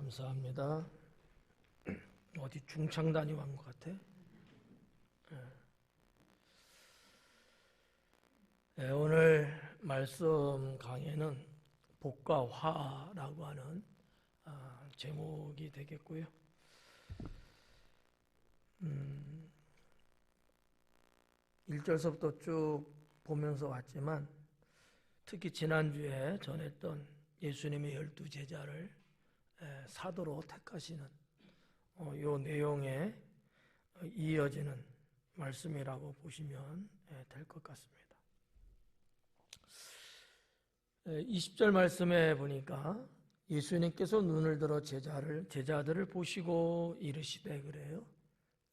감사합니다. 어디 중창 다녀간 것 같아? 네, 오늘 말씀 강의는 복과 화라고 하는 제목이 되겠고요. 1절서부터 쭉 보면서 왔지만 특히 지난주에 전했던 예수님의 12제자를 사도로 택하시는 이 내용에 이어지는 말씀이라고 보시면 될 것 같습니다. 20절 말씀에 보니까 예수님께서 눈을 들어 제자들을 보시고 이르시되 그래요.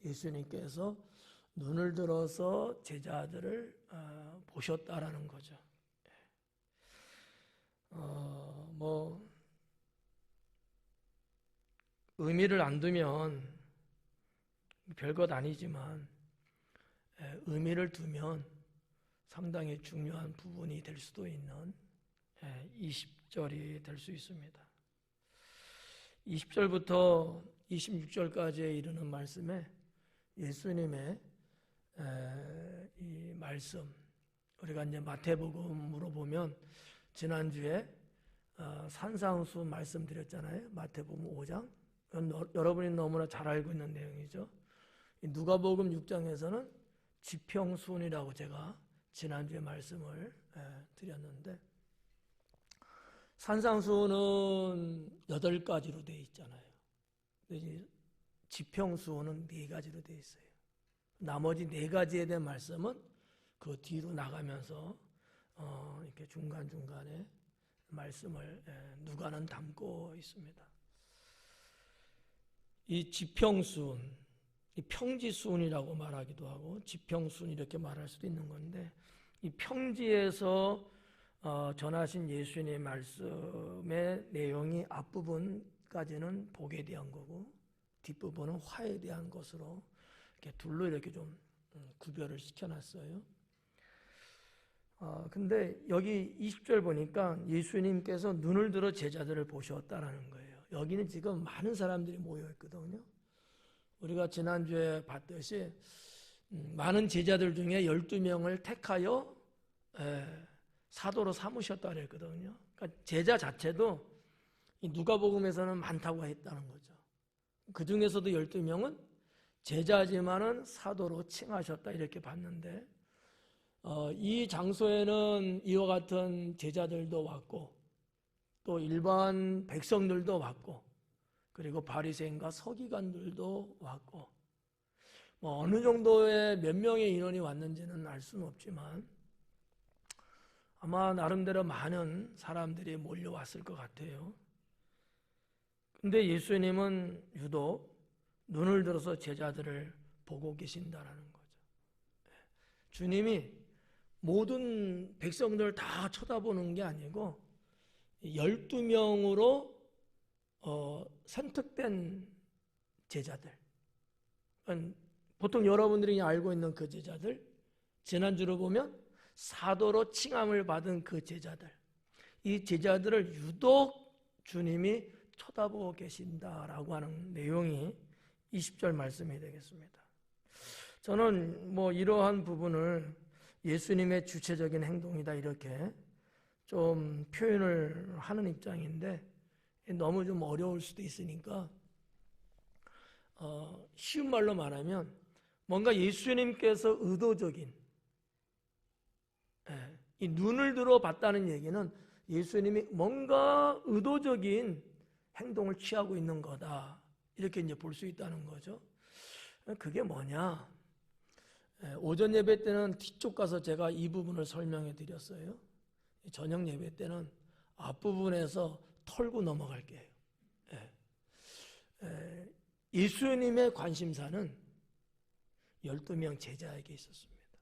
예수님께서 눈을 들어서 제자들을 보셨다라는 거죠. 의미를 안 두면 별것 아니지만 의미를 두면 상당히 중요한 부분이 될 수도 있는 20절이 될 수 있습니다. 20절부터 26절까지에 이르는 말씀에 예수님의 이 말씀, 우리가 이제 마태복음으로 보면 지난주에 산상수 말씀드렸잖아요. 마태복음 5장. 여러분이 너무나 잘 알고 있는 내용이죠. 누가복음 6장에서는 지평수훈이라고 제가 지난주에 말씀을 드렸는데, 산상수훈은 8가지로 되어 있잖아요. 지평수훈은 4가지로 되어 있어요. 나머지 4가지에 대한 말씀은 그 뒤로 나가면서 이렇게 중간중간에 말씀을 누가는 담고 있습니다. 이 지평수훈, 이 평지수훈이라고 말하기도 하고 지평수훈 이렇게 말할 수도 있는 건데, 이 평지에서 전하신 예수님의 말씀의 내용이 앞부분까지는 복에 대한 거고 뒷부분은 화에 대한 것으로 이렇게 둘로 이렇게 좀 구별을 시켜놨어요. 근데 여기 20절 보니까 예수님께서 눈을 들어 제자들을 보셨다라는 거예요. 여기는 지금 많은 사람들이 모여있거든요. 우리가 지난주에 봤듯이 많은 제자들 중에 12명을 택하여 사도로 삼으셨다 그랬거든요. 그러니까 제자 자체도 누가복음에서는 많다고 했다는 거죠. 그 중에서도 12명은 제자지만은 사도로 칭하셨다 이렇게 봤는데, 이 장소에는 이와 같은 제자들도 왔고 또 일반 백성들도 왔고 그리고 바리새인과 서기관들도 왔고, 어느 정도의 몇 명의 인원이 왔는지는 알 수는 없지만 아마 나름대로 많은 사람들이 몰려왔을 것 같아요. 근데 예수님은 유독 눈을 들어서 제자들을 보고 계신다라는 거죠. 주님이 모든 백성들을 다 쳐다보는 게 아니고 12명으로 선택된 제자들, 보통 여러분들이 알고 있는 그 제자들, 지난주로 보면 사도로 칭함을 받은 그 제자들, 이 제자들을 유독 주님이 쳐다보고 계신다라고 하는 내용이 20절 말씀이 되겠습니다. 저는 이러한 부분을 예수님의 주체적인 행동이다 이렇게 좀 표현을 하는 입장인데, 너무 좀 어려울 수도 있으니까 쉬운 말로 말하면 뭔가 예수님께서 의도적인, 이 눈을 들어 봤다는 얘기는 예수님이 뭔가 의도적인 행동을 취하고 있는 거다 이렇게 이제 볼 수 있다는 거죠. 그게 뭐냐? 오전 예배 때는 뒤쪽 가서 제가 이 부분을 설명해 드렸어요. 저녁 예배 때는 앞부분에서 털고 넘어갈게요. 예수님의 관심사는 12명 제자에게 있었습니다.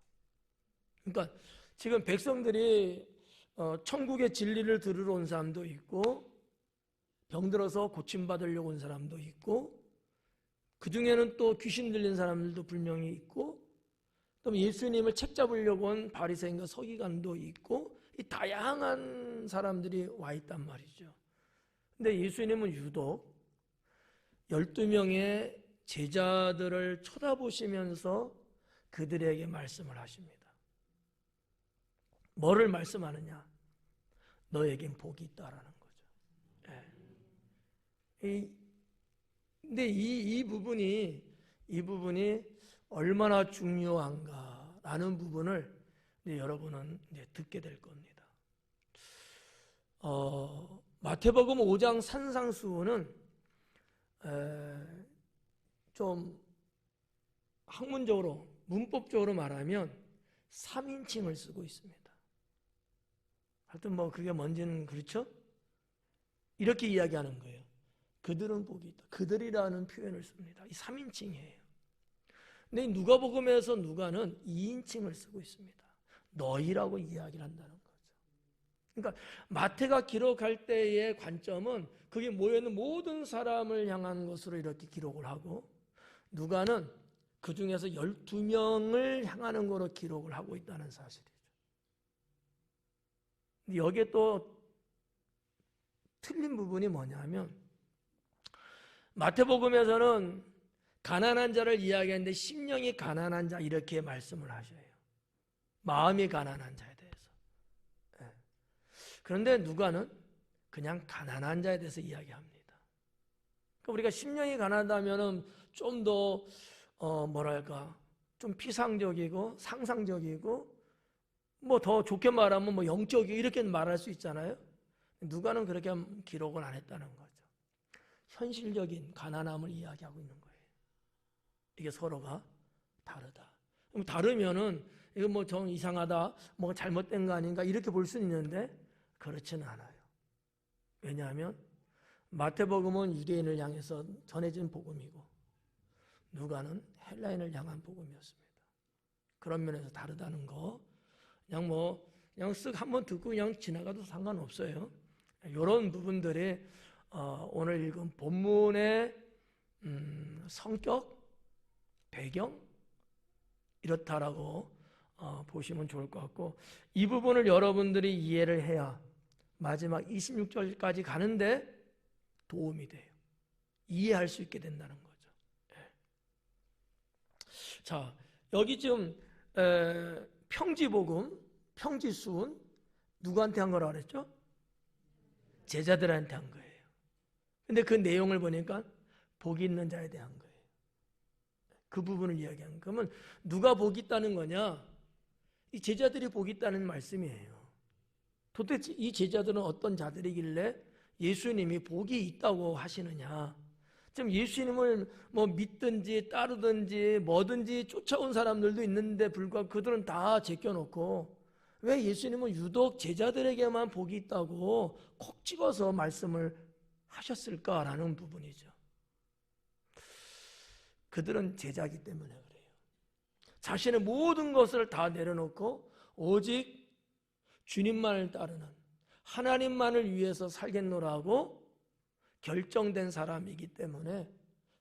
그러니까 지금 백성들이 천국의 진리를 들으러 온 사람도 있고 병들어서 고침받으려고 온 사람도 있고, 그 중에는 또 귀신 들린 사람들도 분명히 있고, 또 예수님을 책잡으려고 온 바리새인과 서기관도 있고, 이 다양한 사람들이 와 있단 말이죠. 근데 예수님은 유독 12명의 제자들을 쳐다보시면서 그들에게 말씀을 하십니다. 뭐를 말씀하느냐? 너에겐 복이 있다라는 거죠. 예. 근데 이 부분이 얼마나 중요한가라는 부분을 여러분은 듣게 될 겁니다. 마태복음 5장 산상수훈은 좀 학문적으로 문법적으로 말하면 3인칭을 쓰고 있습니다. 하여튼 뭐 그게 뭔지는 그렇죠? 이렇게 이야기하는 거예요. 그들은 복이 있다. 그들이라는 표현을 씁니다. 이 3인칭이에요. 근데 누가복음에서 누가는 2인칭을 쓰고 있습니다. 너희라고 이야기를 한다는 거죠. 그러니까 마태가 기록할 때의 관점은 거기 모여있는 모든 사람을 향한 것으로 이렇게 기록을 하고, 누가는 그 중에서 12명을 향하는 거로 기록을 하고 있다는 사실이죠. 여기에 또 틀린 부분이 뭐냐면, 마태복음에서는 가난한 자를 이야기하는데 심령이 가난한 자 이렇게 말씀을 하셔요. 마음이 가난한 자에 대해서. 그런데 누가는 그냥 가난한 자에 대해서 이야기합니다. 그러니까 우리가 심령이 가난하다면 좀 더 좀 피상적이고 상상적이고 뭐 더 좋게 말하면 뭐 영적이고 이렇게 말할 수 있잖아요. 누가는 그렇게 기록을 안 했다는 거죠. 현실적인 가난함을 이야기하고 있는 거예요. 이게 서로가 다르다. 그럼 다르면은 이거 뭐 좀 이상하다, 뭐 잘못된 거 아닌가 이렇게 볼 수는 있는데 그렇지는 않아요. 왜냐하면 마태복음은 유대인을 향해서 전해진 복음이고 누가는 헬라인을 향한 복음이었습니다. 그런 면에서 다르다는 거 그냥 쓱 한번 듣고 그냥 지나가도 상관없어요. 이런 부분들이 오늘 읽은 본문의 성격, 배경 이렇다라고 보시면 좋을 것 같고, 이 부분을 여러분들이 이해를 해야 마지막 26절까지 가는데 도움이 돼요. 이해할 수 있게 된다는 거죠. 자, 여기 지금 평지복음, 평지수훈 누구한테 한 거라고 그랬죠? 제자들한테 한 거예요. 근데 그 내용을 보니까 복이 있는 자에 대한 거예요. 그 부분을 이야기한 거예요. 그러면 누가 복이 있다는 거냐? 이 제자들이 복이 있다는 말씀이에요. 도대체 이 제자들은 어떤 자들이길래 예수님이 복이 있다고 하시느냐? 지금 예수님을 뭐 믿든지 따르든지 뭐든지 쫓아온 사람들도 있는데 불구하고 그들은 다 제껴놓고 왜 예수님은 유독 제자들에게만 복이 있다고 콕 찍어서 말씀을 하셨을까라는 부분이죠. 그들은 제자이기 때문에 그래요. 자신의 모든 것을 다 내려놓고 오직 주님만을 따르는 하나님만을 위해서 살겠노라고 결정된 사람이기 때문에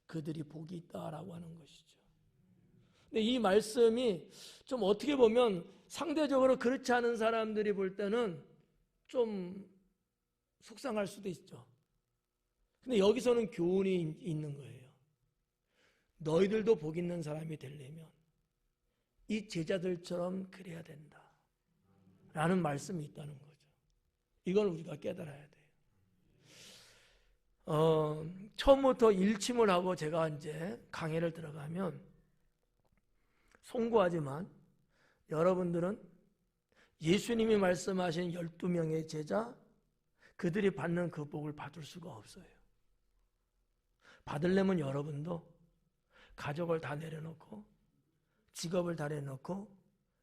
그들이 복이 있다라고 하는 것이죠. 근데 이 말씀이 좀 어떻게 보면 상대적으로 그렇지 않은 사람들이 볼 때는 좀 속상할 수도 있죠. 근데 여기서는 교훈이 있는 거예요. 너희들도 복 있는 사람이 되려면 이 제자들처럼 그래야 된다 라는 말씀이 있다는 거죠. 이걸 우리가 깨달아야 돼요. 처음부터 일침을 하고 제가 이제 강의를 들어가면 송구하지만 여러분들은 예수님이 말씀하신 12명의 제자 그들이 받는 그 복을 받을 수가 없어요. 받으려면 여러분도 가족을 다 내려놓고 직업을 다 내려놓고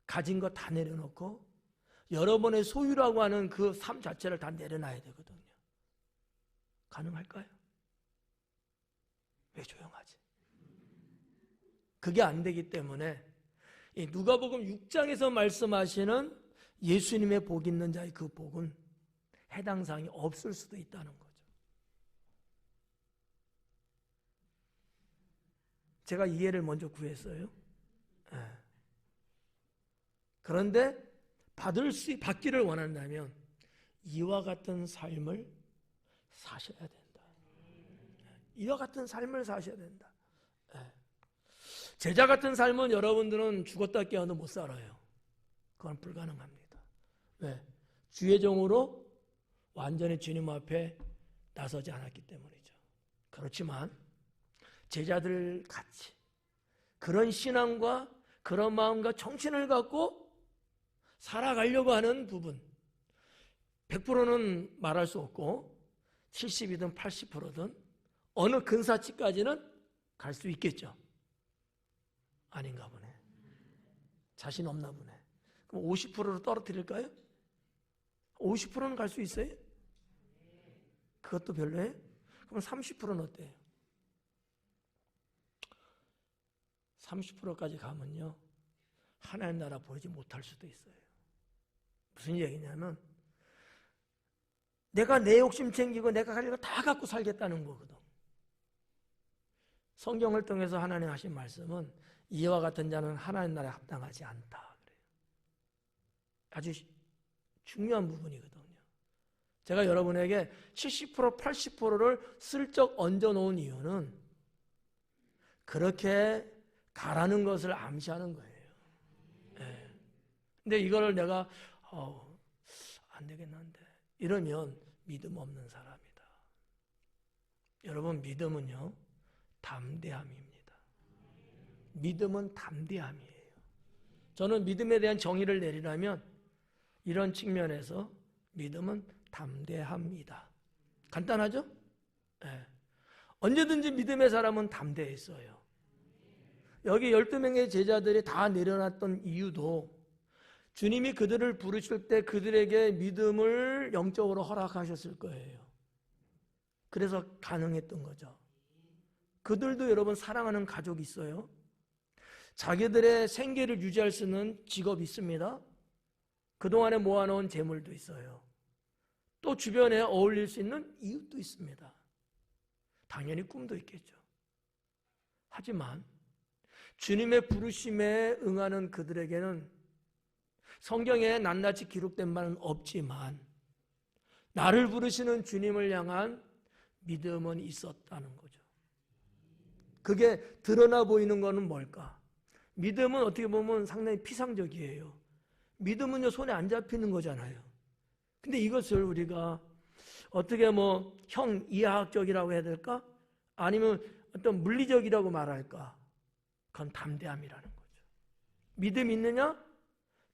가진 거 다 내려놓고 여러분의 소유라고 하는 그 삶 자체를 다 내려놔야 되거든요. 가능할까요? 왜 조용하지? 그게 안 되기 때문에 이 누가복음 6장에서 말씀하시는 예수님의 복 있는 자의 그 복은 해당 사항이 없을 수도 있다는 거죠. 제가 이해를 먼저 구했어요. 그런데 받기를 원한다면 이와 같은 삶을 사셔야 된다. 이와 같은 삶을 사셔야 된다. 제자 같은 삶은 여러분들은 죽었다 깨어도 못 살아요. 그건 불가능합니다. 왜? 주의 종으로 완전히 주님 앞에 나서지 않았기 때문이죠. 그렇지만 제자들 같이 그런 신앙과 그런 마음과 정신을 갖고 살아가려고 하는 부분 100%는 말할 수 없고 70이든 80%든 어느 근사치까지는 갈 수 있겠죠. 아닌가 보네. 자신 없나 보네. 그럼 50%로 떨어뜨릴까요? 50%는 갈 수 있어요? 그것도 별로예요? 그럼 30%는 어때요? 30%까지 가면요 하나님 나라 보이지 못할 수도 있어요. 무슨 얘기냐면 내가 내 욕심 챙기고 내가 가진 거 다 갖고 살겠다는 거거든. 성경을 통해서 하나님 하신 말씀은 이와 같은 자는 하나님 나라에 합당하지 않다 그래요. 아주 중요한 부분이거든요. 제가 여러분에게 70% 80%를 슬쩍 얹어놓은 이유는 그렇게 가라는 것을 암시하는 거예요. 근데 이거를 내가 안 되겠는데 이러면 믿음 없는 사람이다. 여러분 믿음은요 담대함입니다. 믿음은 담대함이에요. 저는 믿음에 대한 정의를 내리라면 이런 측면에서 믿음은 담대합니다. 간단하죠? 네. 언제든지 믿음의 사람은 담대했어요. 여기 12명의 제자들이 다 내려놨던 이유도 주님이 그들을 부르실 때 그들에게 믿음을 영적으로 허락하셨을 거예요. 그래서 가능했던 거죠. 그들도 여러분 사랑하는 가족이 있어요. 자기들의 생계를 유지할 수 있는 직업이 있습니다. 그동안에 모아놓은 재물도 있어요. 또 주변에 어울릴 수 있는 이웃도 있습니다. 당연히 꿈도 있겠죠. 하지만 주님의 부르심에 응하는 그들에게는 성경에 낱낱이 기록된 바는 없지만 나를 부르시는 주님을 향한 믿음은 있었다는 거죠. 그게 드러나 보이는 것은 뭘까? 믿음은 어떻게 보면 상당히 피상적이에요. 믿음은요 손에 안 잡히는 거잖아요. 근데 이것을 우리가 어떻게 형 이하학적이라고 해야 될까? 아니면 어떤 물리적이라고 말할까? 그건 담대함이라는 거죠. 믿음 있느냐?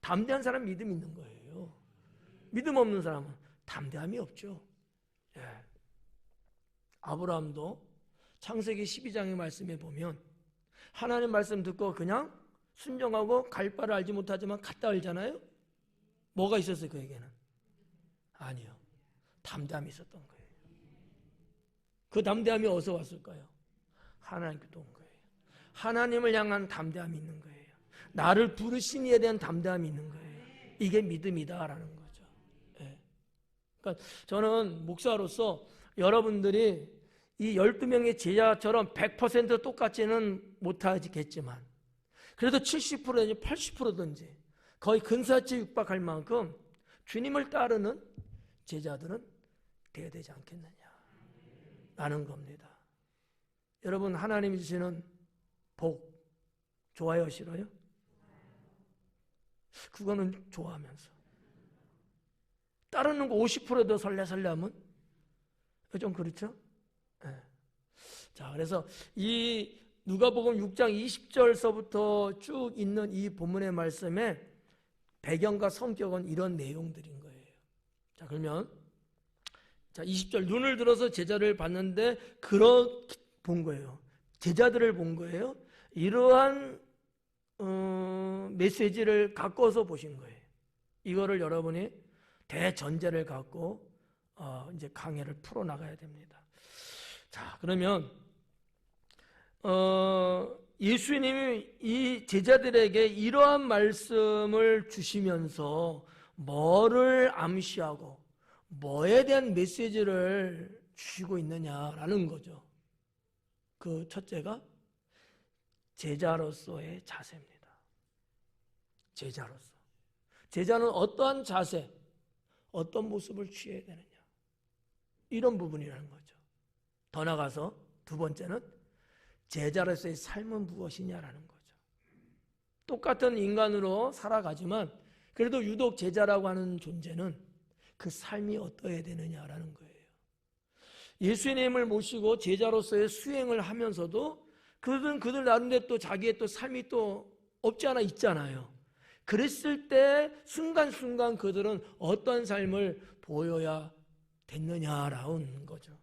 담대한 사람 믿음 있는 거예요. 믿음 없는 사람은 담대함이 없죠. 예. 아브라함도 창세기 12장의 말씀에 보면 하나님 말씀 듣고 그냥 순종하고 갈 바를 알지 못하지만 갔다 알잖아요. 뭐가 있었어요 그에게는? 아니요. 담대함이 있었던 거예요. 그 담대함이 어디서 왔을까요? 하나님께서 온 거예요. 하나님을 향한 담대함이 있는 거예요. 나를 부르신 이에 대한 담대함이 있는 거예요. 이게 믿음이다라는 거죠. 예. 그러니까 저는 목사로서 여러분들이 이 12명의 제자처럼 100% 똑같지는 못하겠지만 그래도 70%든지 80%든지 거의 근사치 육박할 만큼 주님을 따르는 제자들은 되어야 되지 않겠느냐라는 겁니다. 여러분 하나님이 주시는 복 좋아요 싫어요? 그거는 좋아하면서 따르는 거 50%도 설레설레하면 좀 그렇죠? 네. 자, 그래서 이 누가복음 6장 20절서부터 쭉 있는 이 본문의 말씀에 배경과 성격은 이런 내용들인 거예요. 자, 그러면 자 20절 눈을 들어서 제자를 봤는데 본 거예요. 제자들을 본 거예요. 이러한 메시지를 갖고서 보신 거예요. 이거를 여러분이 대전제를 갖고 이제 강해를 풀어 나가야 됩니다. 자, 그러면 예수님이 이 제자들에게 이러한 말씀을 주시면서 뭐를 암시하고 뭐에 대한 메시지를 주시고 있느냐라는 거죠. 그 첫째가 제자로서의 자세입니다. 제자로서. 제자는 어떠한 자세, 어떤 모습을 취해야 되느냐. 이런 부분이라는 거죠. 더 나아가서 두 번째는 제자로서의 삶은 무엇이냐라는 거죠. 똑같은 인간으로 살아가지만 그래도 유독 제자라고 하는 존재는 그 삶이 어떠해야 되느냐라는 거예요. 예수님을 모시고 제자로서의 수행을 하면서도 그들 나름대로 또 자기의 또 삶이 또 없지 않아 있잖아요. 그랬을 때 순간순간 그들은 어떤 삶을 보여야 됐느냐라는 거죠.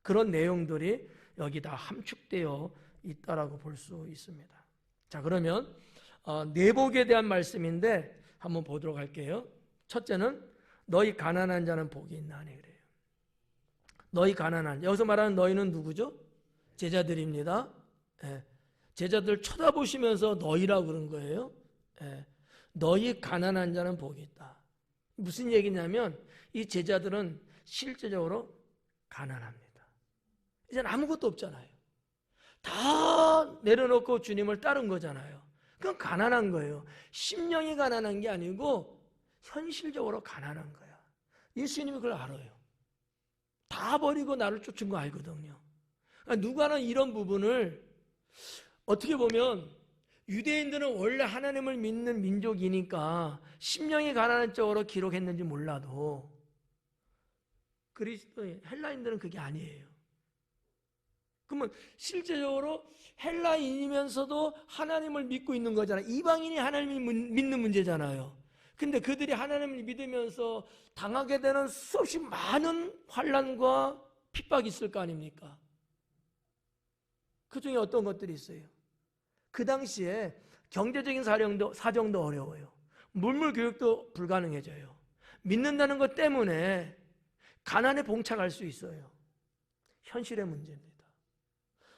그런 내용들이 여기 다 함축되어 있다라고 볼 수 있습니다. 자, 그러면 내복에 대한 말씀인데 한번 보도록 할게요. 첫째는 너희 가난한 자는 복이 있나니 그래요. 너희 가난한, 여기서 말하는 너희는 누구죠? 제자들입니다. 예. 제자들 쳐다보시면서 너희라고 그런 거예요. 예. 너희 가난한 자는 복이 있다. 무슨 얘기냐면 이 제자들은 실제적으로 가난합니다. 이제는 아무것도 없잖아요. 다 내려놓고 주님을 따른 거잖아요. 그건 가난한 거예요. 심령이 가난한 게 아니고 현실적으로 가난한 거야. 예수님이 그걸 알아요. 다 버리고 나를 쫓은 거 알거든요. 누가는 이런 부분을 어떻게 보면 유대인들은 원래 하나님을 믿는 민족이니까 심령이 가난한 쪽으로 기록했는지 몰라도 그리스도인 헬라인들은 그게 아니에요. 그러면 실제적으로 헬라인이면서도 하나님을 믿고 있는 거잖아요. 이방인이 하나님을 믿는 문제잖아요. 근데 그들이 하나님을 믿으면서 당하게 되는 수없이 많은 환난과 핍박이 있을 거 아닙니까? 그 중에 어떤 것들이 있어요? 그 당시에 경제적인 사정도 어려워요. 물물 교육도 불가능해져요. 믿는다는 것 때문에 가난에 봉착할 수 있어요. 현실의 문제입니다.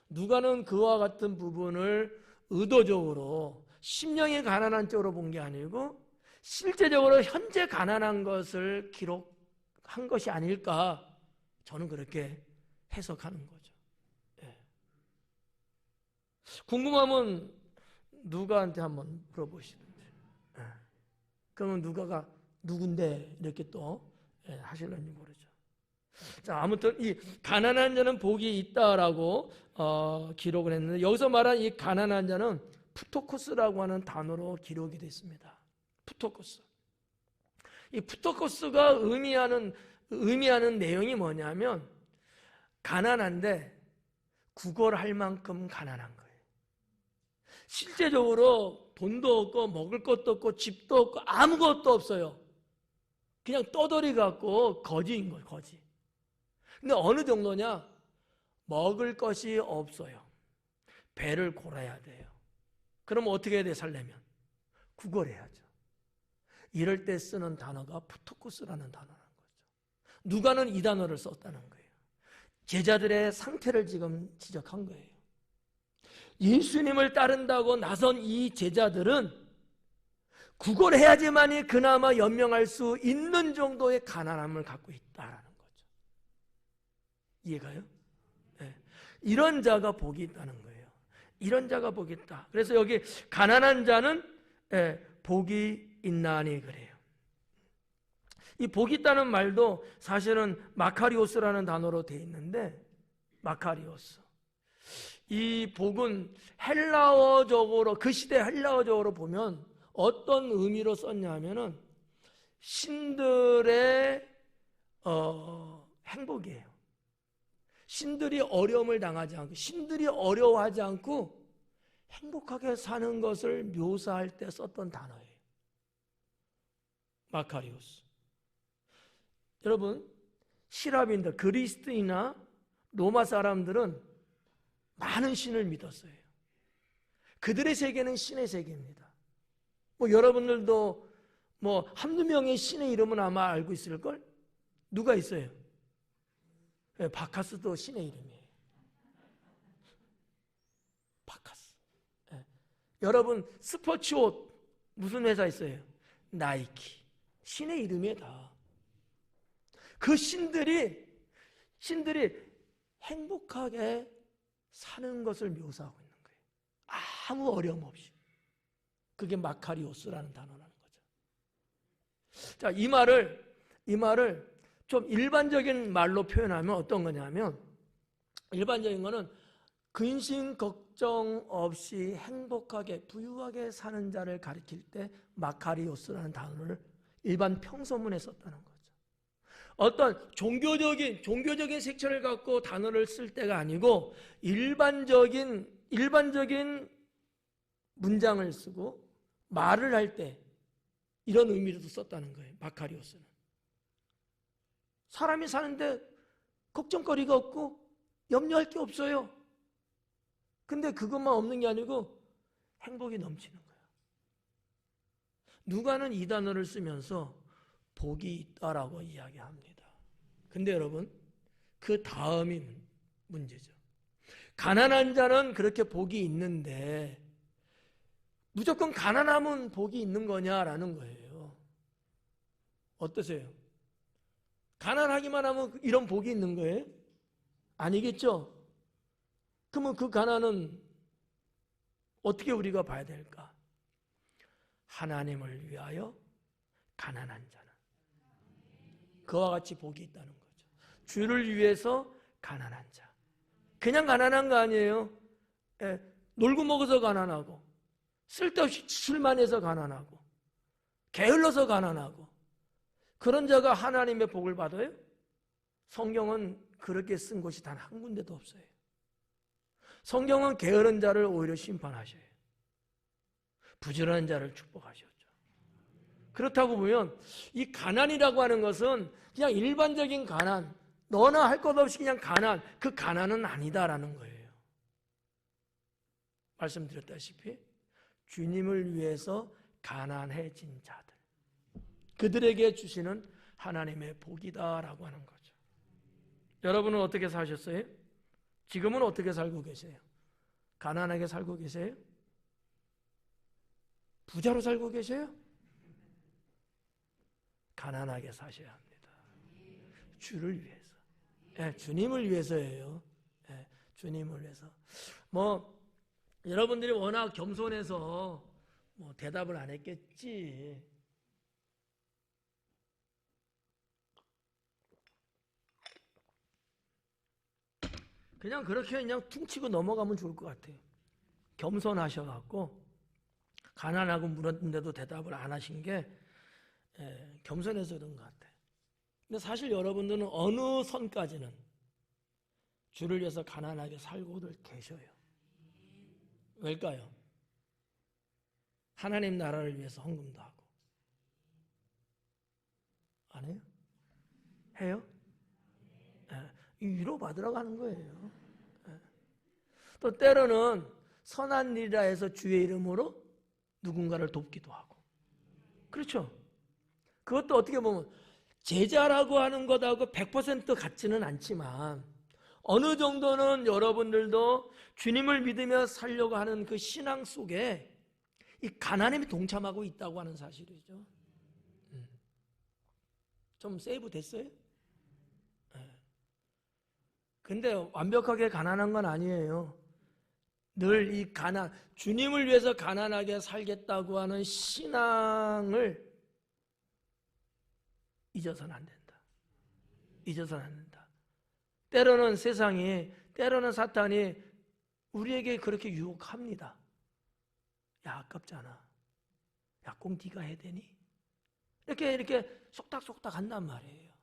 누가는 그와 같은 부분을 의도적으로 심령이 가난한 쪽으로 본 게 아니고 실제적으로 현재 가난한 것을 기록한 것이 아닐까, 저는 그렇게 해석하는 거죠. 예. 궁금하면 누가한테 한번 물어보시든지. 예. 그러면 누가가 누군데 이렇게 또 하실런지 모르죠. 자, 아무튼 이 가난한 자는 복이 있다라고 기록을 했는데 여기서 말한 이 가난한 자는 푸토코스라고 하는 단어로 기록이 됐습니다. 푸토코스. 이 푸토코스가 의미하는 내용이 뭐냐면 가난한데 구걸할 만큼 가난한 거예요. 실제적으로 돈도 없고 먹을 것도 없고 집도 없고 아무것도 없어요. 그냥 떠돌이 갖고 거지인 거예요, 거지. 근데 어느 정도냐? 먹을 것이 없어요. 배를 골아야 돼요. 그럼 어떻게 해야 돼, 살려면? 구걸해야죠. 이럴 때 쓰는 단어가 푸토코스라는 단어라는 거죠. 누가는 이 단어를 썼다는 거예요. 제자들의 상태를 지금 지적한 거예요. 예수님을 따른다고 나선 이 제자들은 구걸해야지만이 그나마 연명할 수 있는 정도의 가난함을 갖고 있다라는 거죠. 이해가요? 네. 이런 자가 복이 있다는 거예요. 이런 자가 복이 있다. 그래서 여기 가난한 자는 복이 있나니 그래요. 이 복이 있다는 말도 사실은 마카리오스라는 단어로 되어 있는데, 마카리오스. 이 복은 헬라어적으로, 그 시대 헬라어적으로 보면 어떤 의미로 썼냐면은 신들의 행복이에요. 신들이 어려움을 당하지 않고, 신들이 어려워하지 않고 행복하게 사는 것을 묘사할 때 썼던 단어예요. 마카리오스. 여러분, 시라빈들, 그리스인이나 로마 사람들은 많은 신을 믿었어요. 그들의 세계는 신의 세계입니다. 여러분들도 한두 명의 신의 이름은 아마 알고 있을걸? 누가 있어요? 바카스도 신의 이름이에요. 바카스. 여러분, 스포츠 옷 무슨 회사 있어요? 나이키. 신의 이름이에요, 다. 그 신들이 행복하게 사는 것을 묘사하고 있는 거예요. 아무 어려움 없이. 그게 마카리오스라는 단어라는 거죠. 자, 이 말을 좀 일반적인 말로 표현하면 어떤 거냐면, 일반적인 거는 근심 걱정 없이 행복하게 부유하게 사는 자를 가리킬 때 마카리오스라는 단어를 일반 평서문에 썼다는 거죠. 어떤 종교적인 색채를 갖고 단어를 쓸 때가 아니고 일반적인 문장을 쓰고 말을 할 때 이런 의미로도 썼다는 거예요. 마카리오스는 사람이 사는데 걱정거리가 없고 염려할 게 없어요. 근데 그것만 없는 게 아니고 행복이 넘치는 거예요. 누가는 이 단어를 쓰면서 복이 있다라고 이야기합니다. 근데 여러분, 그 다음이 문제죠. 가난한 자는 그렇게 복이 있는데 무조건 가난하면 복이 있는 거냐라는 거예요. 어떠세요? 가난하기만 하면 이런 복이 있는 거예요? 아니겠죠? 그러면 그 가난은 어떻게 우리가 봐야 될까? 하나님을 위하여 가난한 자는 그와 같이 복이 있다는 거죠. 주를 위해서 가난한 자. 그냥 가난한 거 아니에요. 놀고 먹어서 가난하고 쓸데없이 술만 해서 가난하고 게을러서 가난하고 그런 자가 하나님의 복을 받아요? 성경은 그렇게 쓴 곳이 단 한 군데도 없어요. 성경은 게으른 자를 오히려 심판하셔요. 부지런한 자를 축복하셨죠. 그렇다고 보면 이 가난이라고 하는 것은 그냥 일반적인 가난, 너나 할 것 없이 그냥 가난, 그 가난은 아니다라는 거예요. 말씀드렸다시피 주님을 위해서 가난해진 자들, 그들에게 주시는 하나님의 복이다라고 하는 거죠. 여러분은 어떻게 사셨어요? 지금은 어떻게 살고 계세요? 가난하게 살고 계세요? 부자로 살고 계세요? 가난하게 사셔야 합니다. 주를 위해서. 주님을 위해서예요. 주님을 위해서. 여러분들이 워낙 겸손해서 대답을 안 했겠지. 그냥 그렇게 그냥 퉁치고 넘어가면 좋을 것 같아요. 겸손하셔갖고 가난하고 물었는데도 대답을 안 하신 게 겸손해서 그런 것 같아요. 근데 사실 여러분들은 어느 선까지는 주를 위해서 가난하게 살고들 계셔요. 왜일까요? 하나님 나라를 위해서 헌금도 하고. 안 해요? 해요? 위로받으러 가는 거예요. 또 때로는 선한 일이라 해서 주의 이름으로 누군가를 돕기도 하고. 그렇죠? 그것도 어떻게 보면 제자라고 하는 것하고 100% 같지는 않지만 어느 정도는 여러분들도 주님을 믿으며 살려고 하는 그 신앙 속에 이 가난함이 동참하고 있다고 하는 사실이죠. 좀 세이브 됐어요? 근데 완벽하게 가난한 건 아니에요. 늘 이 주님을 위해서 가난하게 살겠다고 하는 신앙을 잊어서는 안 된다. 잊어서는 안 된다. 때로는 세상이, 때로는 사탄이 우리에게 그렇게 유혹합니다. 야, 아깝잖아. 야, 꼭 네가 해야 되니? 이렇게 속닥속닥 한단 말이에요.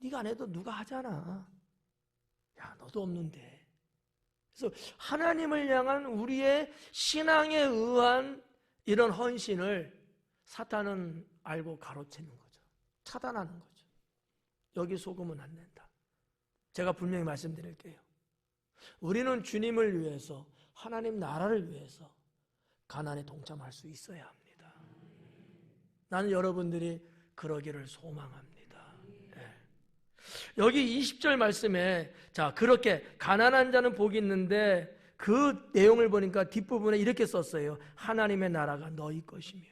네가 안 해도 누가 하잖아. 야, 너도 없는데. 그래서 하나님을 향한 우리의 신앙에 의한 이런 헌신을 사탄은 알고 가로채는 거죠. 차단하는 거죠. 여기 속으면 안 된다. 제가 분명히 말씀드릴게요. 우리는 주님을 위해서, 하나님 나라를 위해서 가난에 동참할 수 있어야 합니다. 나는 여러분들이 그러기를 소망합니다. 여기 20절 말씀에 그렇게 가난한 자는 복이 있는데 그 내용을 보니까 뒷부분에 이렇게 썼어요. 하나님의 나라가 너희 것이며.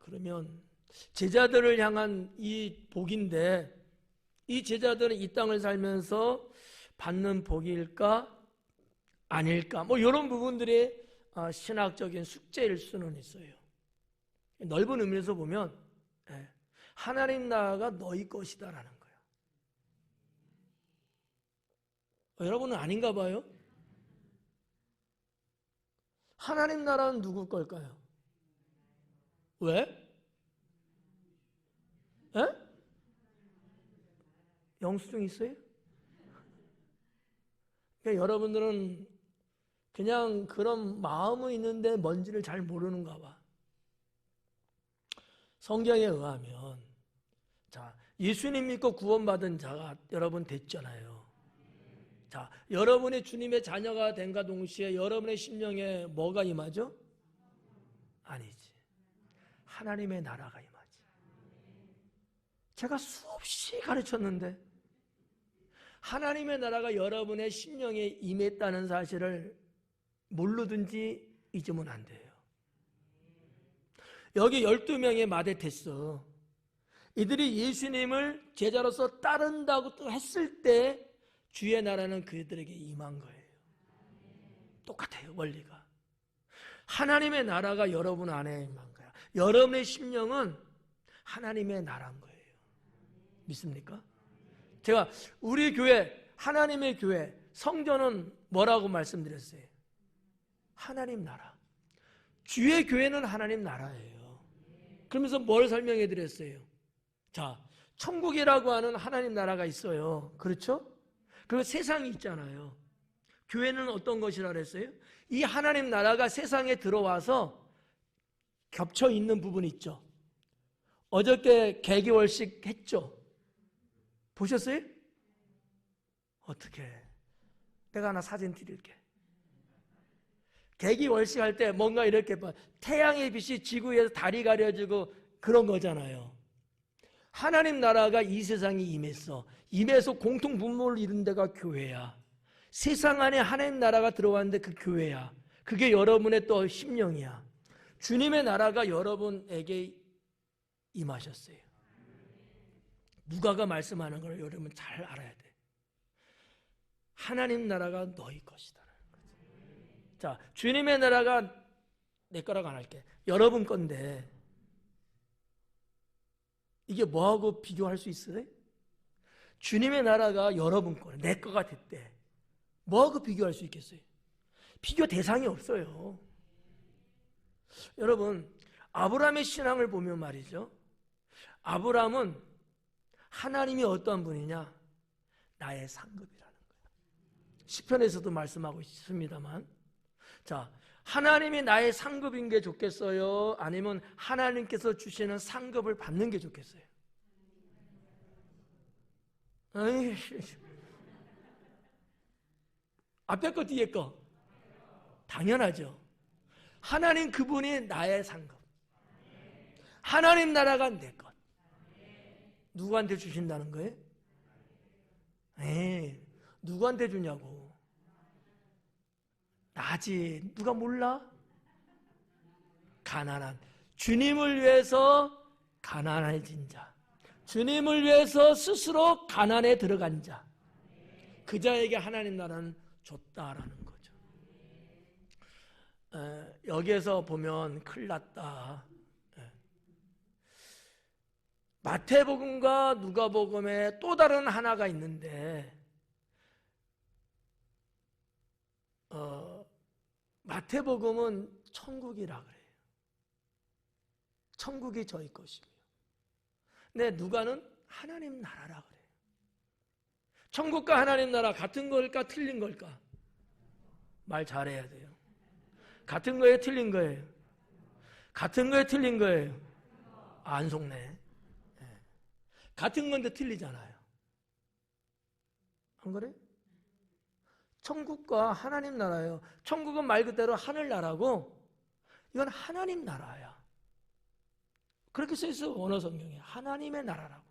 그러면 제자들을 향한 이 복인데 이 제자들은 이 땅을 살면서 받는 복일까 아닐까 이런 부분들이 신학적인 숙제일 수는 있어요. 넓은 의미에서 보면 하나님 나라가 너희 것이다라는 거예요. 여러분은 아닌가 봐요? 하나님 나라는 누구 걸까요? 왜? 에? 영수증 있어요? 그러니까 여러분들은 그냥 그런 마음은 있는데 뭔지를 잘 모르는가 봐. 성경에 의하면 자, 예수님 믿고 구원받은 자가 여러분 됐잖아요. 자, 여러분이 주님의 자녀가 된가 동시에 여러분의 심령에 뭐가 임하죠? 아니지. 하나님의 나라가 임하지. 제가 수없이 가르쳤는데 하나님의 나라가 여러분의 심령에 임했다는 사실을 모르든지 잊으면 안 돼요. 여기 12명의 마대테스 이들이 예수님을 제자로서 따른다고 했을 때 주의 나라는 그들에게 임한 거예요. 똑같아요, 원리가. 하나님의 나라가 여러분 안에 임한 거야. 여러분의 심령은 하나님의 나라인 거예요. 믿습니까? 제가 우리 교회, 하나님의 교회, 성전은 뭐라고 말씀드렸어요? 하나님 나라. 주의 교회는 하나님 나라예요. 그러면서 뭘 설명해 드렸어요? 자, 천국이라고 하는 하나님 나라가 있어요. 그렇죠? 그리고 세상이 있잖아요. 교회는 어떤 것이라 그랬어요? 이 하나님 나라가 세상에 들어와서 겹쳐 있는 부분이 있죠. 어저께 개기월식 했죠? 보셨어요? 어떻게? 내가 하나 사진 드릴게. 개기월식 할 때 뭔가 이렇게 봐. 태양의 빛이 지구 위에서 달이 가려지고 그런 거잖아요. 하나님 나라가 이 세상에 임했어. 임해서 공통 분모를 이룬 데가 교회야. 세상 안에 하나님 나라가 들어왔는데 그 교회야. 그게 여러분의 또 심령이야. 주님의 나라가 여러분에게 임하셨어요. 누가가 말씀하는 걸 여러분 잘 알아야 돼. 하나님 나라가 너희 것이다. 자, 주님의 나라가 내 거라고 안 할게. 여러분 건데 이게 뭐하고 비교할 수 있어요? 주님의 나라가 여러분 거래. 내 거가 됐대. 뭐하고 비교할 수 있겠어요? 비교 대상이 없어요. 여러분, 아브라함의 신앙을 보면 말이죠. 아브라함은 하나님이 어떠한 분이냐? 나의 상급이라는 거예요. 시편에서도 말씀하고 있습니다만, 자, 하나님이 나의 상급인 게 좋겠어요? 아니면 하나님께서 주시는 상급을 받는 게 좋겠어요? 에이, 앞에 거 뒤에 거 당연하죠. 하나님 그분이 나의 상급, 하나님 나라가 내 것. 누구한테 주신다는 거예요? 에이, 누구한테 주냐고. 나지. 누가 몰라? 가난한, 주님을 위해서 가난해진 자, 주님을 위해서 스스로 가난에 들어간 자, 그 자에게 하나님 나라는 줬다라는 거죠. 여기에서 보면 큰일 났다. 마태복음과 누가복음에 또 다른 하나가 있는데, 마태복음은 천국이라 그래요. 천국이 저희 것이고요. 근데 누가는 하나님 나라라 그래요. 천국과 하나님 나라 같은 걸까 틀린 걸까? 말 잘해야 돼요. 같은 거예요, 틀린 거예요? 같은 거에 틀린 거예요. 안 속네. 같은 건데 틀리잖아요. 안 그래? 천국과 하나님 나라예요. 천국은 말 그대로 하늘나라고 이건 하나님 나라야. 그렇게 써있어, 원어 성경에. 하나님의 나라라고.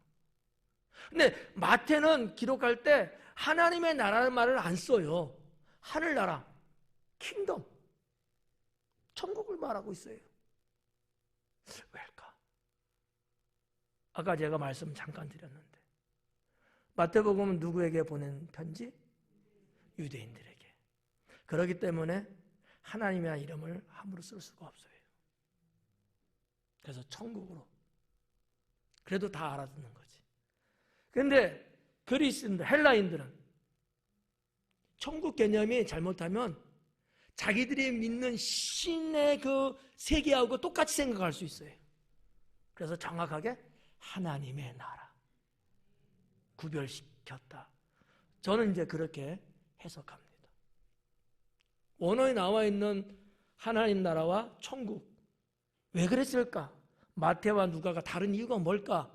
근데 마태는 기록할 때 하나님의 나라는 말을 안 써요. 하늘나라, 킹덤, 천국을 말하고 있어요. 왜일까? 아까 제가 말씀 잠깐 드렸는데, 마태복음은 누구에게 보낸 편지? 유대인들에게. 그렇기 때문에 하나님의 이름을 함부로 쓸 수가 없어요. 그래서 천국으로. 그래도 다 알아듣는 거지. 그런데 그리스인들, 헬라인들은 천국 개념이 잘못하면 자기들이 믿는 신의 그 세계하고 똑같이 생각할 수 있어요. 그래서 정확하게 하나님의 나라 구별시켰다. 저는 이제 그렇게 해석합니다. 원어에 나와 있는 하나님 나라와 천국, 왜 그랬을까? 마태와 누가가 다른 이유가 뭘까?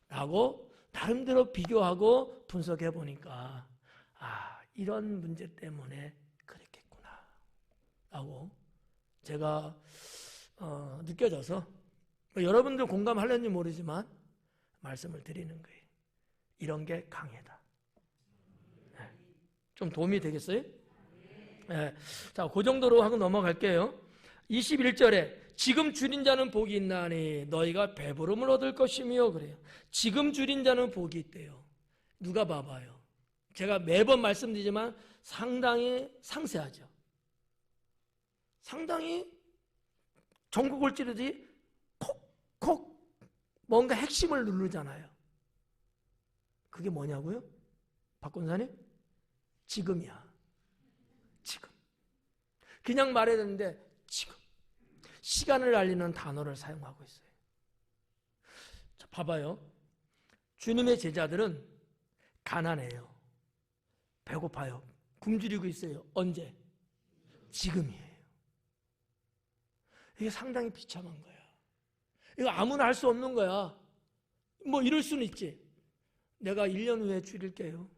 라고 나름대로 비교하고 분석해 보니까 이런 문제 때문에 그랬겠구나 라고 제가 느껴져서 여러분들 공감하려는지 모르지만 말씀을 드리는 거예요. 이런 게 강해다. 좀 도움이 되겠어요? 네. 자, 그 정도로 하고 넘어갈게요. 21절에 지금 줄인 자는 복이 있나니 너희가 배부름을 얻을 것이며 그래요. 지금 줄인 자는 복이 있대요. 누가 봐봐요. 제가 매번 말씀드리지만 상당히 상세하죠. 상당히 전국을 찌르듯이 콕콕 뭔가 핵심을 누르잖아요. 그게 뭐냐고요? 박 권사님? 지금이야. 지금. 그냥 말해야 되는데 지금. 시간을 알리는 단어를 사용하고 있어요. 자, 봐봐요. 주님의 제자들은 가난해요. 배고파요. 굶주리고 있어요. 언제? 지금이에요. 이게 상당히 비참한 거야. 이거 아무나 할 수 없는 거야. 뭐 이럴 수는 있지. 내가 1년 후에 줄일게요.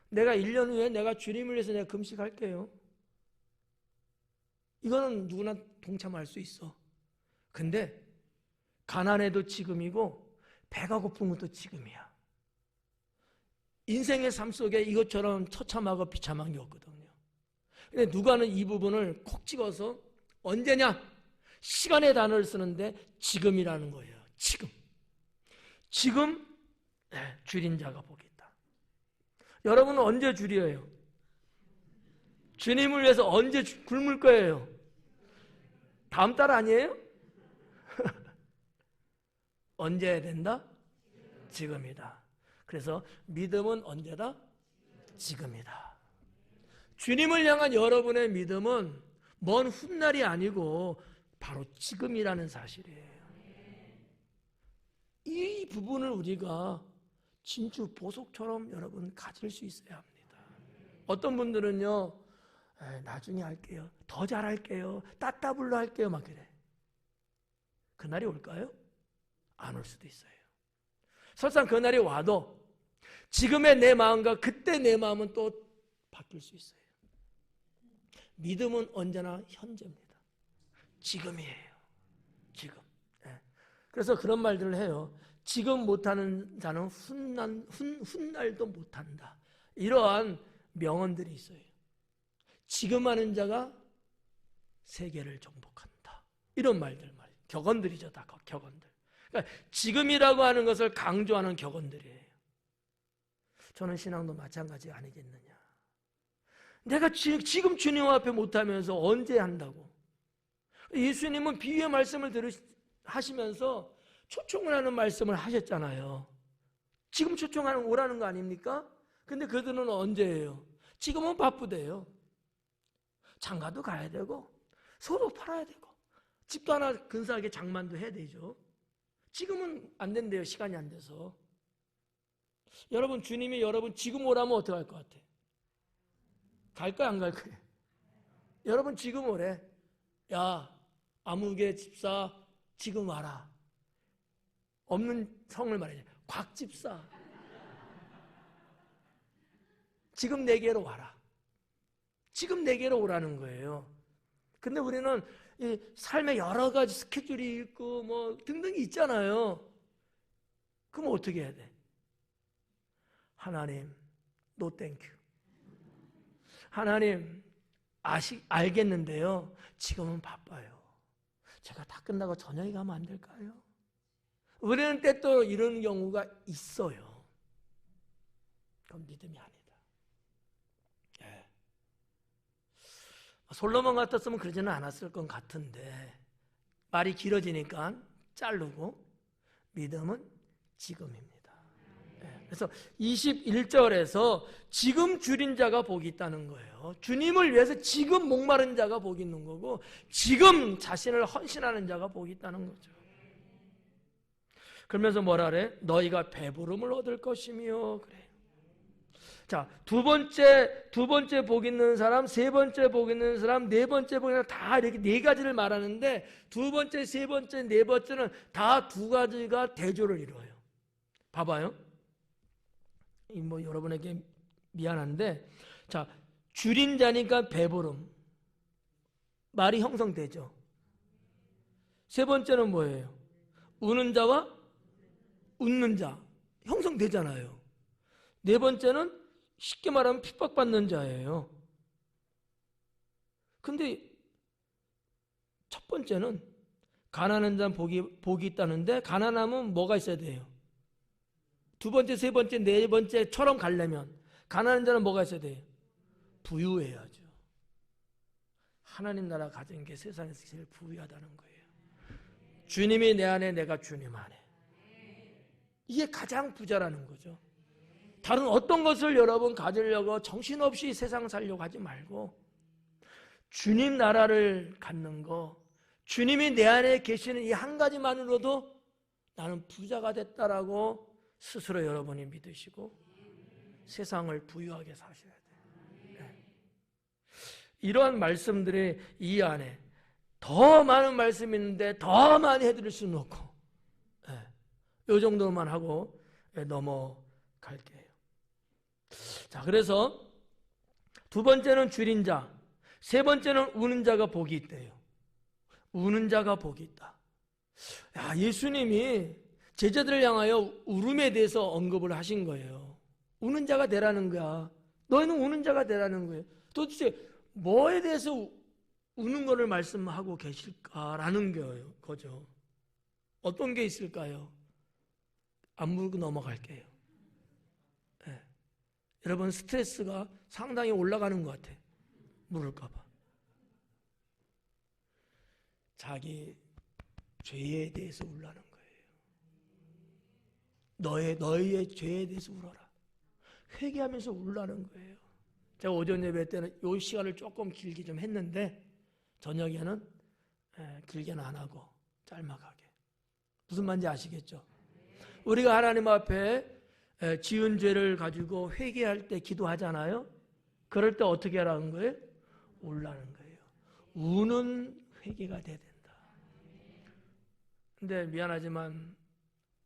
내가 1년 후에 내가 주님을 위해서 내가 금식할게요. 이거는 누구나 동참할 수 있어. 근데 가난해도 지금이고 배가 고픈 것도 지금이야. 인생의 삶 속에 이것처럼 처참하고 비참한 게 없거든요. 근데 누가는 이 부분을 콕 찍어서 언제냐? 시간의 단어를 쓰는데 지금이라는 거예요. 지금. 지금 줄인 자가 복이 있다. 여러분은 언제 줄여요? 주님을 위해서 언제 굶을 거예요? 다음 달 아니에요? 언제 해야 된다? 지금이다. 그래서 믿음은 언제다? 지금이다. 주님을 향한 여러분의 믿음은 먼 훗날이 아니고 바로 지금이라는 사실이에요. 이 부분을 우리가 진주 보석처럼 여러분 가질 수 있어야 합니다. 어떤 분들은요, 나중에 할게요. 더 잘할게요. 따따블로 할게요. 막 그래. 그날이 올까요? 안 올 수도 있어요. 설사 그날이 와도 지금의 내 마음과 그때 내 마음은 또 바뀔 수 있어요. 믿음은 언제나 현재입니다. 지금이에요. 지금. 그래서 그런 말들을 해요. 지금 못하는 자는 훗날도 못한다. 이러한 명언들이 있어요. 지금 하는 자가 세계를 정복한다. 이런 말들 말이에요. 격언들이죠. 다 격언들. 그러니까 지금이라고 하는 것을 강조하는 격언들이에요. 저는 신앙도 마찬가지 아니겠느냐. 내가 지금 주님 앞에 못하면서 언제 한다고. 예수님은 비유의 말씀을 하시면서 초청을 하는 말씀을 하셨잖아요. 지금 초청하는 오라는 거 아닙니까? 근데 그들은 언제예요? 지금은 바쁘대요. 장가도 가야 되고 소도 팔아야 되고 집도 하나 근사하게 장만도 해야 되죠. 지금은 안 된대요. 시간이 안 돼서. 여러분, 주님이 여러분 지금 오라면 어떻게 할 것 같아요? 갈 거야 안 갈 거야? 여러분 지금 오래. 야, 아무개 집사 지금 와라. 없는 성을 말이죠. 곽 집사 지금 내게로 와라. 지금 내게로 오라는 거예요. 근데 우리는 이 삶에 여러 가지 스케줄이 있고 뭐 등등이 있잖아요. 그럼 어떻게 해야 돼? 하나님, 노 땡큐. 하나님, 알겠는데요. 지금은 바빠요. 제가 다 끝나고 저녁에 가면 안 될까요? 우리는 때또 이런 경우가 있어요. 그건 믿음이 아니다. 솔로몬 같았으면 그러지는 않았을 것 같은데 말이 길어지니까 자르고 믿음은 지금입니다. 그래서 21절에서 지금 줄인 자가 복이 있다는 거예요. 주님을 위해서 지금 목마른 자가 복이 있는 거고, 지금 자신을 헌신하는 자가 복이 있다는 거죠. 그러면서 뭐라 그래? 너희가 배부름을 얻을 것이며 그래. 자, 두 번째 복 있는 사람, 세 번째 복 있는 사람, 네 번째 복 있는 사람, 다 이렇게 네 가지를 말하는데, 두 번째, 세 번째, 네 번째는 다 두 가지가 대조를 이루어요. 봐봐요. 뭐 여러분에게 미안한데, 자, 줄인 자니까 배부름, 말이 형성되죠. 세 번째는 뭐예요? 우는 자와 웃는 자, 형성되잖아요. 네 번째는 쉽게 말하면 핍박받는 자예요. 근데 첫 번째는 가난한 자는 복이 있다는데, 가난하면 뭐가 있어야 돼요? 두 번째, 세 번째, 네 번째처럼 가려면 가난한 자는 뭐가 있어야 돼요? 부유해야죠. 하나님 나라 가진 게 세상에서 제일 부유하다는 거예요. 주님이 내 안에, 내가 주님 안에. 이게 가장 부자라는 거죠. 다른 어떤 것을 여러분 가지려고 정신없이 세상 살려고 하지 말고, 주님 나라를 갖는 거, 주님이 내 안에 계시는 이 한 가지만으로도 나는 부자가 됐다라고 스스로 여러분이 믿으시고 세상을 부유하게 사셔야 돼요. 네. 이러한 말씀들이 이 안에 더 많은 말씀이 있는데 더 많이 해드릴 수는 없고, 이 정도만 하고 넘어갈게요. 자, 그래서 두 번째는 줄인 자, 세 번째는 우는 자가 복이 있대요. 우는 자가 복이 있다. 야, 예수님이 제자들을 향하여 울음에 대해서 언급을 하신 거예요. 우는 자가 되라는 거야. 너희는 우는 자가 되라는 거예요. 도대체 뭐에 대해서 우는 거를 말씀하고 계실까라는 거죠. 어떤 게 있을까요? 안 물고 넘어갈게요. 네. 여러분, 스트레스가 상당히 올라가는 것 같아. 물을까 봐. 자기 죄에 대해서 울라는 거예요. 너희의 죄에 대해서 울어라. 회개하면서 울라는 거예요. 제가 오전 예배 때는 이 시간을 조금 길게 좀 했는데, 저녁에는 길게는 안 하고 짤막하게. 무슨 말인지 아시겠죠? 우리가 하나님 앞에 지은 죄를 가지고 회개할 때 기도하잖아요. 그럴 때 어떻게 하라는 거예요? 울라는 거예요. 우는 회개가 돼야 된다. 근데 미안하지만